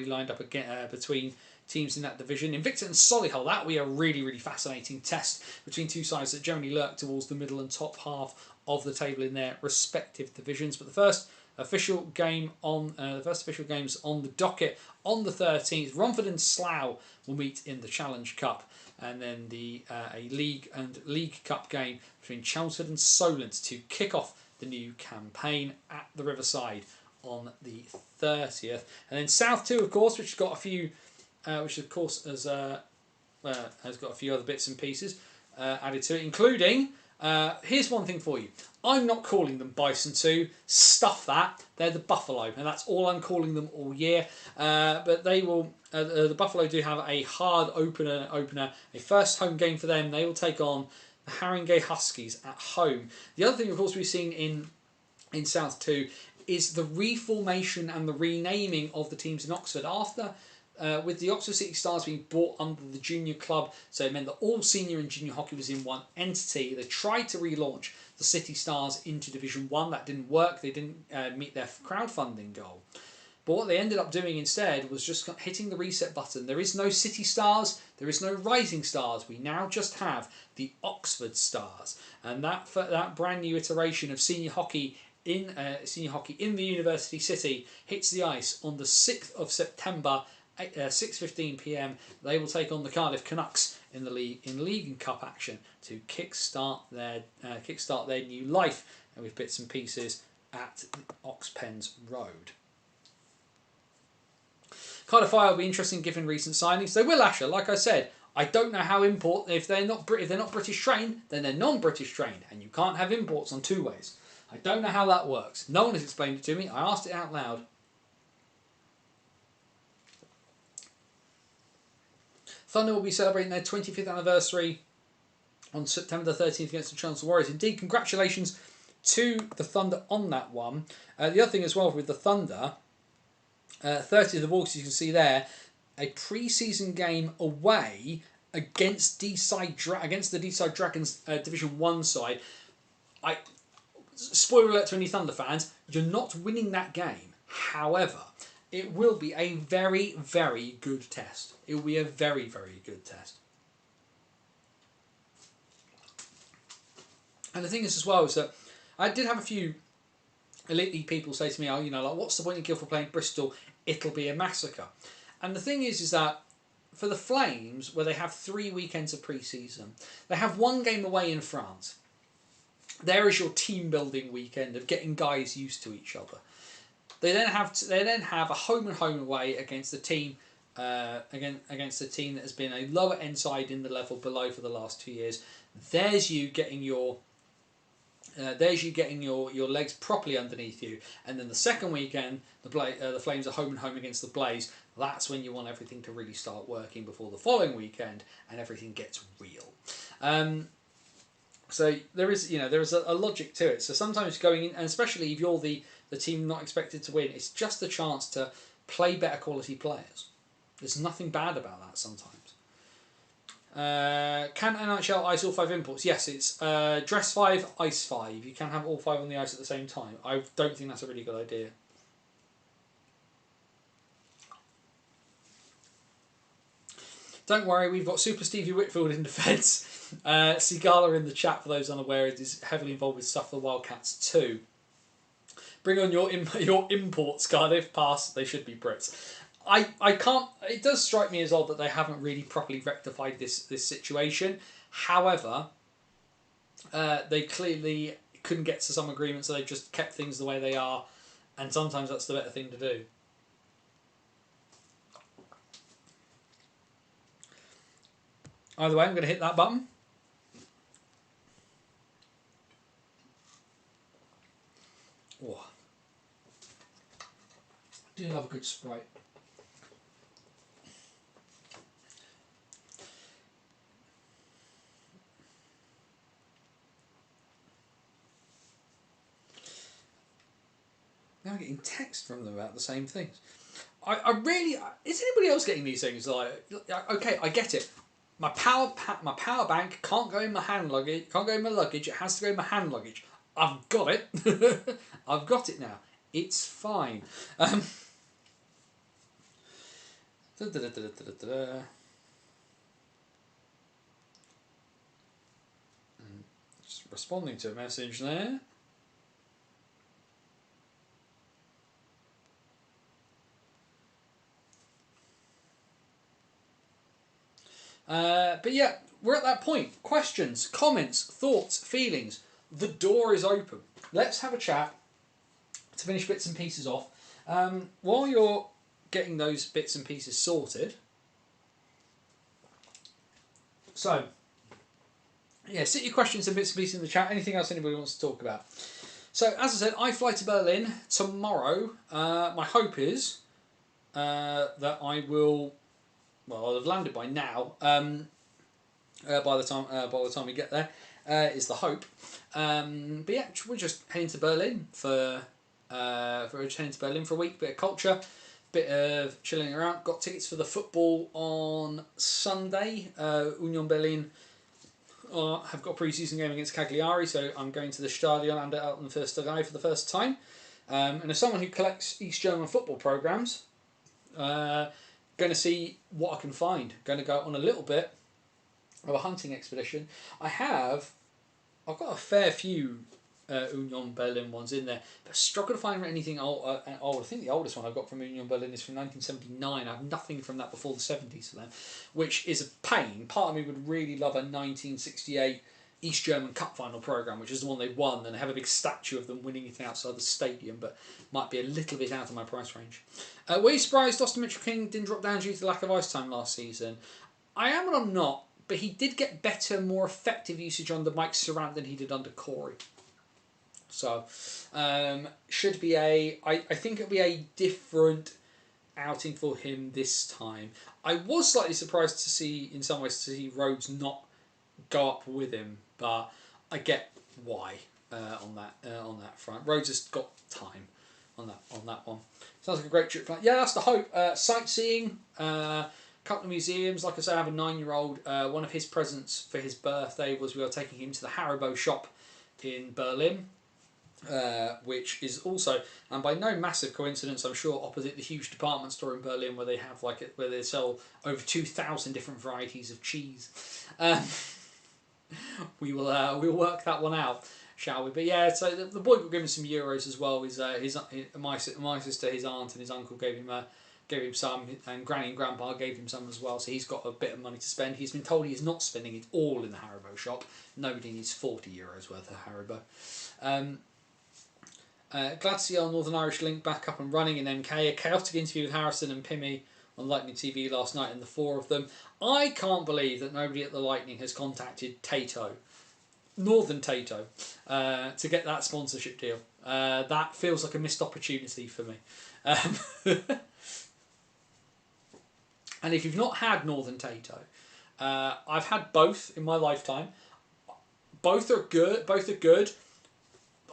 lined up again between teams in that division. Invicta and Solihull, that will be a really, really fascinating test between two sides that generally lurk towards the middle and top half of the table in their respective divisions. But the first official games on the docket on the 13th. Romford and Slough will meet in the Challenge Cup, and then a League and League Cup game between Chelmsford and Solent to kick off the new campaign at the Riverside on the 30th. And then South 2, of course, which has got a few, has got a few other bits and pieces added to it, including. Here's one thing for you. I'm not calling them Bison 2. Stuff that. They're the Buffalo, and that's all I'm calling them all year. But they will. The Buffalo do have a hard opener, a first home game for them. They will take on the Haringey Huskies at home. The other thing, of course, we've seen in South 2 is the reformation and the renaming of the teams in Oxford after. With the Oxford City Stars being brought under the junior club, so it meant that all senior and junior hockey was in one entity. They tried to relaunch the City Stars into Division 1. That didn't work. They didn't meet their crowdfunding goal. But what they ended up doing instead was just hitting the reset button. There is no City Stars. There is no Rising Stars. We now just have the Oxford Stars. And that brand new iteration of senior hockey in the University City hits the ice on the 6th of September. 6:15 p.m. They will take on the Cardiff Canucks in the league and cup action to kickstart their new life, and with bits and pieces at Oxpens Road. Cardiff Fire will be interesting given recent signings. They will, Asher. Like I said, I don't know how if they're not British trained, then they're non-British trained, and you can't have imports on two ways. I don't know how that works. No one has explained it to me. I asked it out loud. Thunder will be celebrating their 25th anniversary on September the 13th against the Chelmsford Warriors. Indeed, congratulations to the Thunder on that one. The other thing as well with the Thunder, 30th of August, you can see there, a pre-season game away against the Deeside Dragons Division 1 side. Spoiler alert to any Thunder fans, you're not winning that game. However, it will be a very, very good test. It will be a very, very good test. And the thing is as well is that I did have a few Elite League people say to me, oh, what's the point in Guildford playing Bristol? It'll be a massacre. And the thing is that for the Flames, where they have 3 weekends of pre-season, they have one game away in France. There is your team building weekend of getting guys used to each other. They then have a home and home away against the team against a team that has been a lower end side in the level below for the last 2 years. There's you getting your legs properly underneath you, and then the second weekend the Flames are home and home against the Blaze. That's when you want everything to really start working before the following weekend and everything gets real. So there is a logic to it. So sometimes going in, and especially if you're the team not expected to win, it's just a chance to play better quality players. There's nothing bad about that sometimes. Can NHL ice all 5 imports? Yes, it's dress 5, ice 5. You can have all 5 on the ice at the same time. I don't think that's a really good idea. Don't worry, we've got Super Stevie Whitfield in defence. Sigala in the chat, for those unaware, is heavily involved with stuff for the Wildcats too. Bring on your imports, Cardiff. Pass. They should be Brits. I can't. It does strike me as odd that they haven't really properly rectified this situation. However, they clearly couldn't get to some agreement, so they just kept things the way they are. And sometimes that's the better thing to do. Either way, I'm going to hit that button. Oh. I do love a good Sprite. Now I'm getting text from them about the same things. I really... Is anybody else getting these things? Like, okay, I get it. My power bank can't go in my hand luggage. Can't go in my luggage. It has to go in my hand luggage. I've got it. I've got it now. It's fine. Just responding to a message there. But yeah, we're at that point. Questions, comments, thoughts, feelings. The door is open. Let's have a chat to finish bits and pieces off. While you're getting those bits and pieces sorted. So, yeah, sit your questions and bits and pieces in the chat. Anything else anybody wants to talk about? So, as I said, I fly to Berlin tomorrow. My hope is that I will... Well, I'll have landed by now. By the time we get there, is the hope. But yeah, we're just heading to Berlin for a week. Bit of culture, bit of chilling around. Got tickets for the football on Sunday. Union Berlin have got a pre-season game against Cagliari, so I'm going to the Stadion an der Alten Försterei for the first time. And as someone who collects East German football programmes, going to see what I can find. Going to go on a little bit of a hunting expedition. I've got a fair few Union Berlin ones in there, but struggle to find anything old. I think the oldest one I've got from Union Berlin is from 1979. I have nothing from that before the 70s for them, which is a pain. Part of me would really love a 1968 East German Cup final programme, which is the one they won, and they have a big statue of them winning it outside the stadium, but might be a little bit out of my price range. Were you surprised Austin Mitchell-King didn't drop down due to the lack of ice time last season? I am and I'm not, but he did get better, more effective usage under Mike Surratt than he did under Corey. So, should be I think it'll be a different outing for him this time. I was slightly surprised to see, in some ways, to see Rhodes not go up with him, but I get why on that front. Rhodes has got time on that one. Sounds like a great trip plan. Yeah, that's the hope. Sightseeing, couple of museums. Like I say, I have a 9-year-old. One of his presents for his birthday was we were taking him to the Haribo shop in Berlin, which is also, and by no massive coincidence, I'm sure, opposite the huge department store in Berlin where they have where they sell over 2,000 different varieties of cheese. We'll work that one out, shall we? But yeah, so the boy got given some euros as well. My sister, his aunt, and his uncle gave him some, and Granny and Grandpa gave him some as well. So he's got a bit of money to spend. He's been told he's not spending it all in the Haribo shop. Nobody needs 40 euros worth of Haribo. Glad to see our Northern Irish link back up and running in MK. A chaotic interview with Harrison and Pimmy on Lightning TV last night, and the four of them. I can't believe that nobody at the Lightning has contacted Tato, Northern Tato, to get that sponsorship deal. That feels like a missed opportunity for me. And if you've not had Northern Tato, I've had both in my lifetime. Both are good.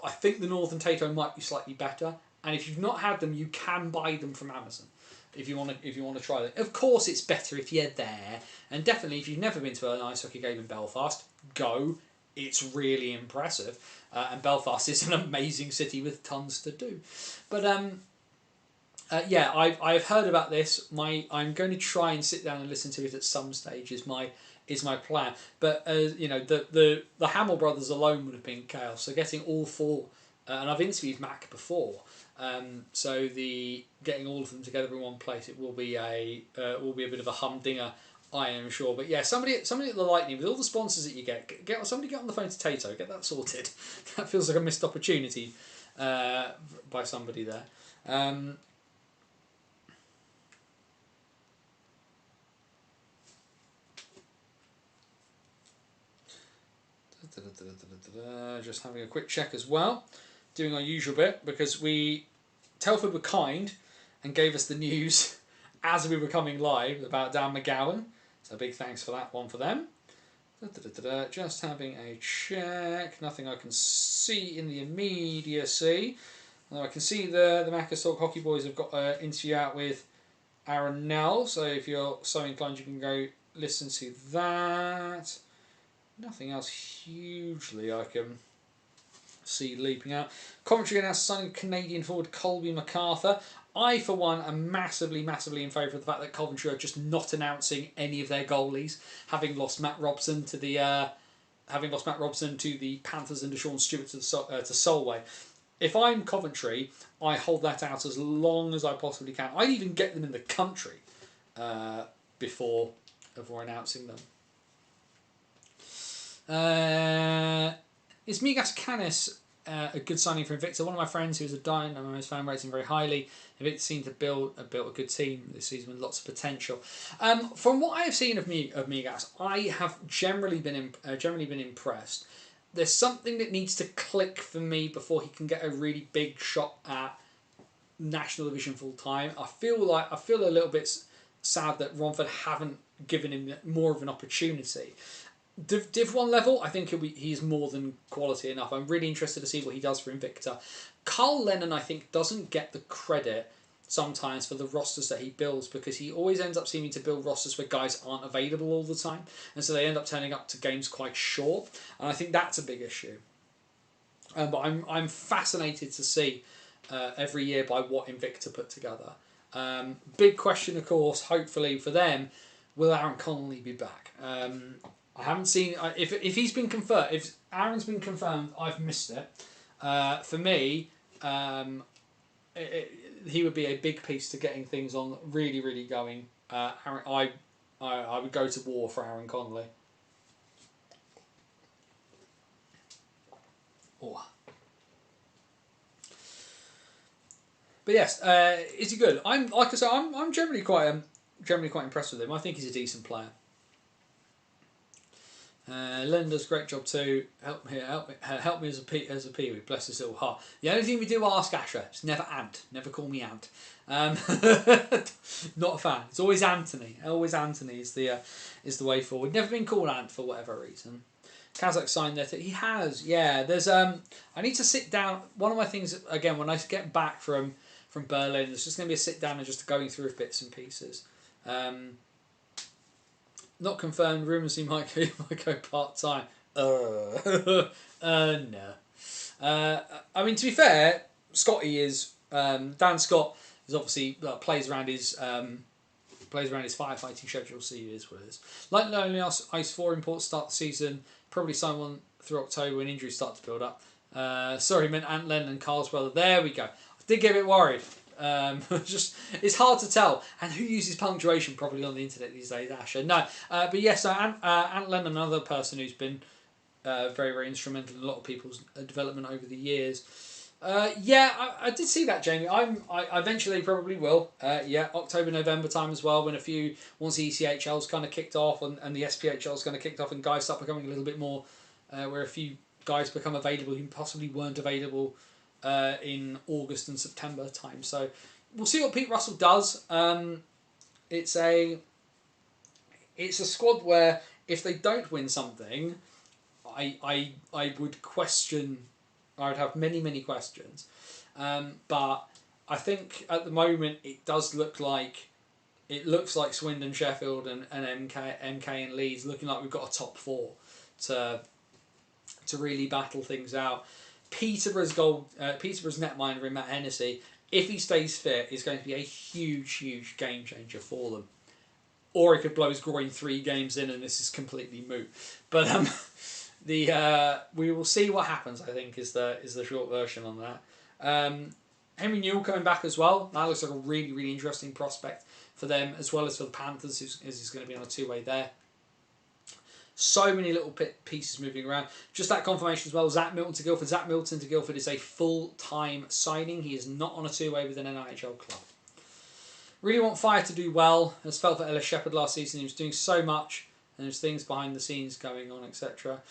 I think the Northern Tato might be slightly better. And if you've not had them, you can buy them from Amazon if you want to try them. Of course, it's better if you're there. And definitely, if you've never been to an ice hockey game in Belfast, go. It's really impressive. And Belfast is an amazing city with tons to do. But yeah, I've heard about this. I'm going to try and sit down and listen to it at some stage. Is my plan. But the Hamill brothers alone would have been chaos. So getting all four, and I've interviewed Mac before. So getting all of them together in one place, it will be a bit of a humdinger, I am sure. But yeah, somebody at the Lightning, with all the sponsors that you get on the phone to Tato, get that sorted. That feels like a missed opportunity by somebody there. Just having a quick check as well, doing our usual bit, because Telford were kind and gave us the news as we were coming live about Dan McGowan, so big thanks for that one for them. Just having a check, nothing I can see in the immediacy, although I can see the Macclestalk Hockey Boys have got an interview out with Aaron Nell, so if you're so inclined you can go listen to that. Nothing else hugely I can see leaping out. Coventry are now signing Canadian forward Colby MacArthur. I, for one, am massively in favour of the fact that Coventry are just not announcing any of their goalies, having lost Matt Robson to the Panthers and Deshaun Stewart to Solway. If I'm Coventry, I hold that out as long as I possibly can. I'd even get them in the country before announcing them. Is Migas Canis a good signing for Invicta? One of my friends who's a Dynamos fan rates him very highly. Invicta seem to build a good team this season with lots of potential. From what I have seen of Migas, I have generally been impressed. There's something that needs to click for me before he can get a really big shot at National Division full time. I feel a little bit sad that Romford haven't given him more of an opportunity. Div 1 level, I think he's more than quality enough. I'm really interested to see what he does for Invicta. Carl Lennon, I think, doesn't get the credit sometimes for the rosters that he builds, because he always ends up seeming to build rosters where guys aren't available all the time, and so they end up turning up to games quite short, and I think that's a big issue. But I'm fascinated to see every year by what Invicta put together. Big question, of course, hopefully for them, will Aaron Connolly be back? I haven't seen if he's been confirmed. If Aaron's been confirmed, I've missed it. For me, he would be a big piece to getting things on really going. Aaron, I would go to war for Aaron Connolly. Oh. But yes, is he good? I'm generally quite impressed with him. I think he's a decent player. Len does a great job too. Help me as a peewee. Bless his little heart. The only thing we do ask Asher is never Ant. Never call me Ant. Not a fan. It's always Anthony. Always Anthony is the way forward. Never been called Ant for whatever reason. Kazakh signed that he has. Yeah. There's I need to sit down. One of my things again when I get back from Berlin, there's just going to be a sit down and just going through bits and pieces. Not confirmed. Rumours he might go part time. No. I mean, to be fair, Scotty is Dan Scott is obviously plays around his firefighting schedule. See, it is what it is. Like Lonely Ice 4 imports start the season. Probably sign one through October when injuries start to build up. Sorry, meant Ant Lennon and Carl's brother. There we go. I did get a bit worried. Just it's hard to tell, and who uses punctuation properly on the internet these days, Asher? No, but yes, Ant Lennon, another person who's been very instrumental in a lot of people's development over the years. I did see that, Jamie. I eventually probably will. October, November time as well, once the ECHL's kind of kicked off and the SPHL's kind of kicked off, and guys start becoming a little bit more, where a few guys become available who possibly weren't available in August and September time. So we'll see what Pete Russell does. It's a squad where if they don't win something, I would question. I would have many questions. But I think at the moment it does look like Swindon, Sheffield, and MK and Leeds looking like we've got a top four to really battle things out. Peterborough's netminder in Matt Hennessy, if he stays fit, is going to be a huge game changer for them. Or he could blow his groin 3 games in and this is completely moot. But we will see what happens, I think, is the short version on that. Henry Newell coming back as well. That looks like a really interesting prospect for them, as well as for the Panthers, as he's going to be on a 2-way there. So many little pieces moving around. Just that confirmation as well. Zach Milton to Guildford. Zach Milton to Guildford is a full-time signing. He is not on a two-way with an NIHL club. Really want Fire to do well. As felt for Ellis Shepherd last season, he was doing so much, and there's things behind the scenes going on, etc.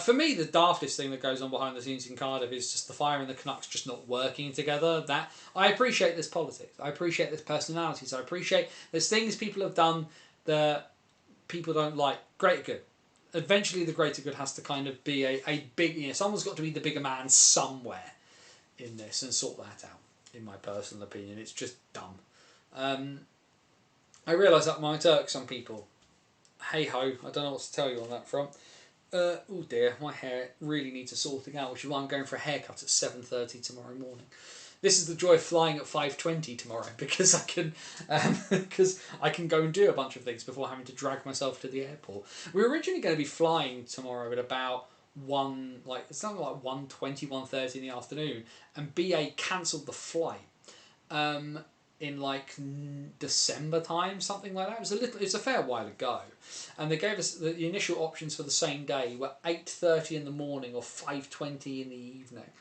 For me, the daftest thing that goes on behind the scenes in Cardiff is just the Fire and the Canucks just not working together. That I appreciate this politics. I appreciate this personalities. I appreciate there's things people have done that people don't like. Greater good. Eventually, the greater good has to kind of be a big. Someone's got to be the bigger man somewhere in this and sort that out. In my personal opinion, it's just dumb. I realise that might irk some people. Hey ho, I don't know what to tell you on that front. Oh dear, my hair really needs a sorting out, which is why I'm going for a haircut at 7:30 tomorrow morning. This is the joy of flying at 5:20 tomorrow, because I can go and do a bunch of things before having to drag myself to the airport. We were originally going to be flying tomorrow at about it's something like 1:20, 1:30 in the afternoon, and BA cancelled the flight. In December time, something like that. It's a fair while ago, and they gave us the initial options for the same day were 8:30 in the morning or 5:20 in the evening.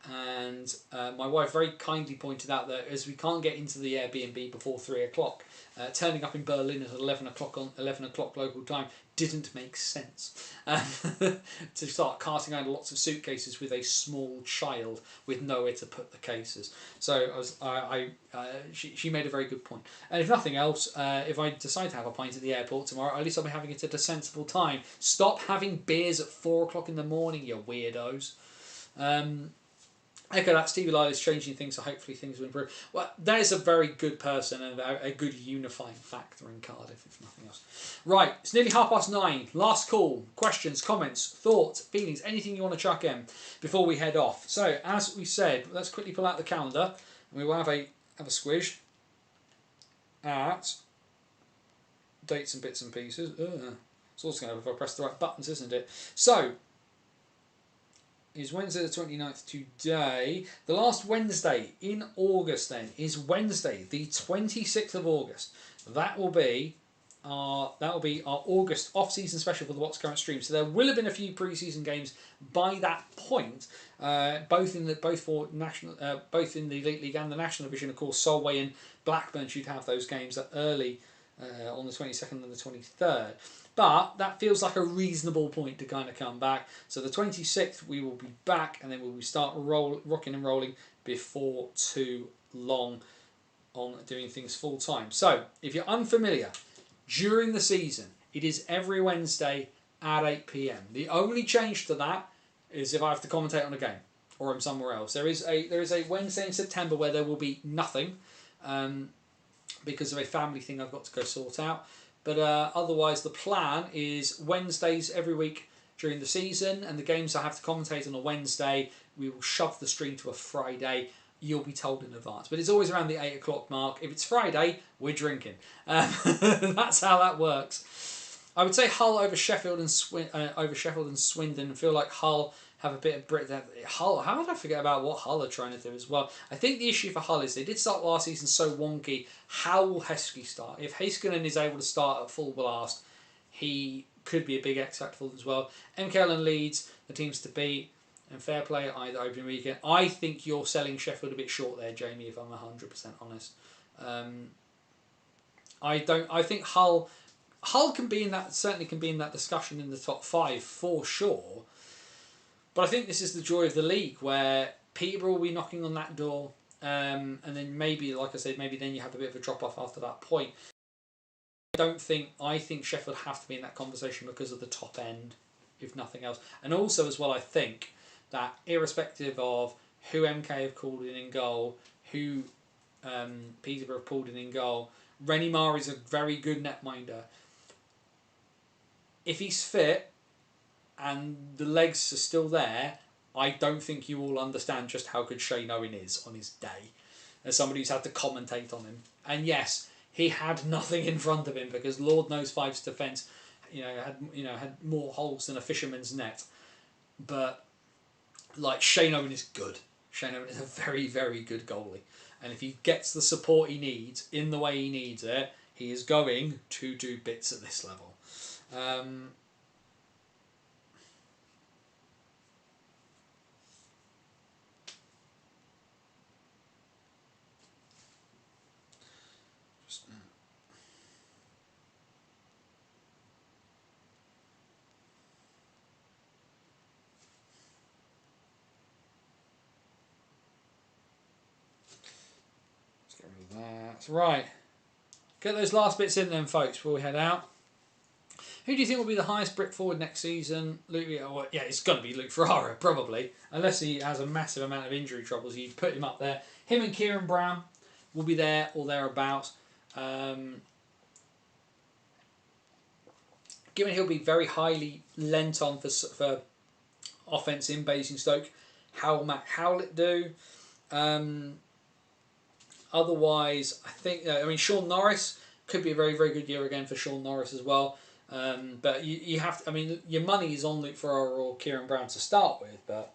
And my wife very kindly pointed out that as we can't get into the Airbnb before 3 o'clock, turning up in Berlin at 11 o'clock local time didn't make sense. To start carting around lots of suitcases with a small child with nowhere to put the cases. So she made a very good point. And if nothing else, if I decide to have a pint at the airport tomorrow, at least I'll be having it at a sensible time. Stop having beers at 4 o'clock in the morning, you weirdos. Echo that Stevie Lyle is changing things, so hopefully things will improve. Well, there's a very good person and a good unifying factor in Cardiff, if nothing else. Right, it's nearly 9:30. Last call. Questions, comments, thoughts, feelings, anything you want to chuck in before we head off. So, as we said, let's quickly pull out the calendar, and we will have a squish at dates and bits and pieces. It's also going to have if I press the right buttons, isn't it? So, is Wednesday the 29th today. The last Wednesday in August then is Wednesday the 26th of August. That will be our August off-season special for the What's Current stream. So there will have been a few pre-season games by that point, both in the Elite League and the National Division. Of course, Solway and Blackburn should have those games early on the 22nd and the 23rd. But that feels like a reasonable point to kind of come back. So the 26th we will be back, and then we will start rocking and rolling before too long on doing things full time. So if you're unfamiliar, during the season it is every Wednesday at 8 PM. The only change to that is if I have to commentate on a game or I'm somewhere else. There is a Wednesday in September where there will be nothing because of a family thing I've got to go sort out. But otherwise, the plan is Wednesdays every week during the season, and the games I have to commentate on a Wednesday, we will shove the stream to a Friday. You'll be told in advance. But it's always around the 8 o'clock mark. If it's Friday, we're drinking. That's how that works. I would say Hull over Sheffield and Swindon. I feel like Hull have a bit of Brit. Hull. How did I forget about what Hull are trying to do as well? I think the issue for Hull is they did start last season so wonky. How will Heskey start? If Heiskanen is able to start at full blast, he could be a big X factor as well. MKL and Leeds, the teams to beat, and fair play at either opening weekend. I think you're selling Sheffield a bit short there, Jamie. If I'm 100% honest, I think Hull can be in that. Certainly can be in that discussion in the top 5 for sure. But I think this is the joy of the league, where Peterborough will be knocking on that door, and then maybe, like I said, maybe then you have a bit of a drop off after that point. I think Sheffield have to be in that conversation because of the top end, if nothing else. And also as well, I think that irrespective of who MK have called in goal, who Peterborough have pulled in goal, Rennie Maher is a very good netminder. If he's fit and the legs are still there, I don't think you all understand just how good Shane Owen is on his day, as somebody who's had to commentate on him. And yes, he had nothing in front of him because Lord knows Five's defence, had more holes than a fisherman's net. But like, Shane Owen is good. Shane Owen is a very, very good goalie, and if he gets the support he needs in the way he needs it, he is going to do bits at this level. That's right. Get those last bits in then, folks, before we head out. Who do you think will be the highest Brit forward next season? Luke, yeah, it's going to be Luke Ferrara, probably. Unless he has a massive amount of injury troubles, you'd put him up there. Him and Kieran Brown will be there or thereabouts. Given he'll be very highly lent on for offence in Basingstoke, how will Matt Howlett do? Otherwise, I think, Sean Norris could be a very, very good year again for Sean Norris as well. But you have to, your money is on Luke Ferrara or Kieran Brown to start with. But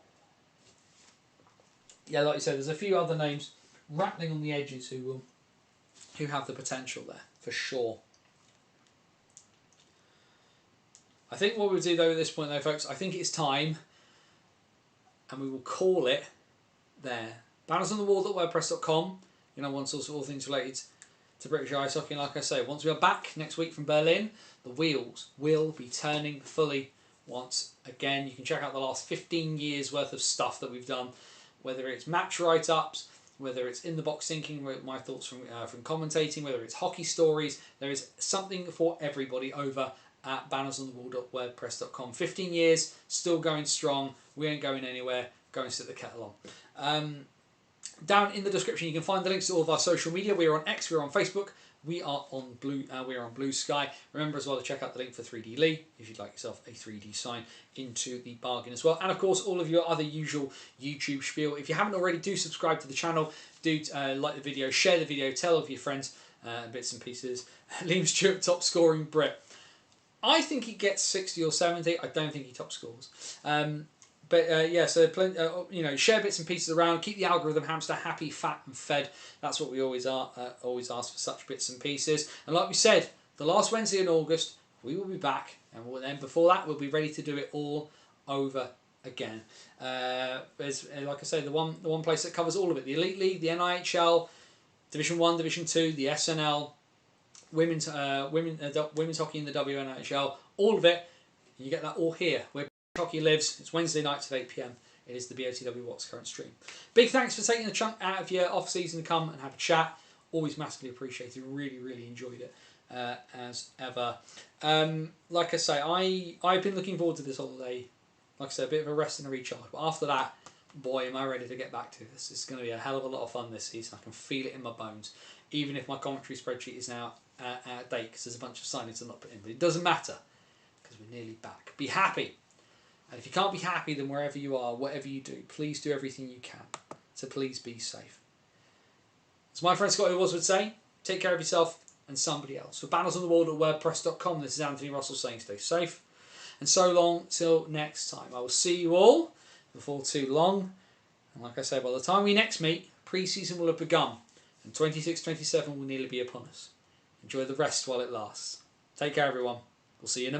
yeah, like you said, there's a few other names rattling on the edges who have the potential there, for sure. I think what we'll do though at this point though, folks, I think it's time, and we will call it there. bannersonthewall.wordpress.com, one source of all things related to British ice hockey. And like I say, once we are back next week from Berlin, the wheels will be turning fully once again. You can check out the last 15 years worth of stuff that we've done, whether it's match write-ups, whether it's in the box thinking, my thoughts from commentating, whether it's hockey stories. There is something for everybody over at bannersonthewall.wordpress.com. 15 years, still going strong. We ain't going anywhere. Go and sit the kettle on. Down in the description, you can find the links to all of our social media. We are on X, we are on Facebook, we are on Blue Sky. Remember as well to check out the link for 3D Lee if you'd like yourself a 3D sign into the bargain as well. And of course, all of your other usual YouTube spiel. If you haven't already, do subscribe to the channel. Do like the video, share the video, tell all of your friends, bits and pieces. Liam Stewart, top scoring Brit. I think he gets 60 or 70. I don't think he top scores. So share bits and pieces around. Keep the algorithm hamster happy, fat and fed. That's what we always always ask for, such bits and pieces. And like we said, the last Wednesday in August, we will be back. And then before that, we'll be ready to do it all over again. There's, like I say, the one place that covers all of it. The Elite League, the NIHL, Division 1, Division 2, the SNL, women's hockey in the WNIHL, all of it. You get that all here. Where hockey lives. It's Wednesday nights at 8 PM. It is the BOTW Watts current stream. Big thanks for taking the chunk out of your off season to come and have a chat. Always massively appreciated. Really, really enjoyed it as ever. Like I say, I've been looking forward to this holiday. Like I said, a bit of a rest and a recharge. But after that, boy, am I ready to get back to this. It's going to be a hell of a lot of fun this season. I can feel it in my bones. Even if my commentary spreadsheet is now out of date because there's a bunch of signings I'm not putting in. But it doesn't matter because we're nearly back. Be happy. And if you can't be happy, then wherever you are, whatever you do, please do everything you can to please be safe. As my friend Scotty Wars would say, take care of yourself and somebody else. For bannersonthewall.wordpress.com, this is Anthony Russell saying stay safe. And so long till next time. I will see you all before too long. And like I say, by the time we next meet, pre-season will have begun. And 26-27 will nearly be upon us. Enjoy the rest while it lasts. Take care, everyone. We'll see you in a month.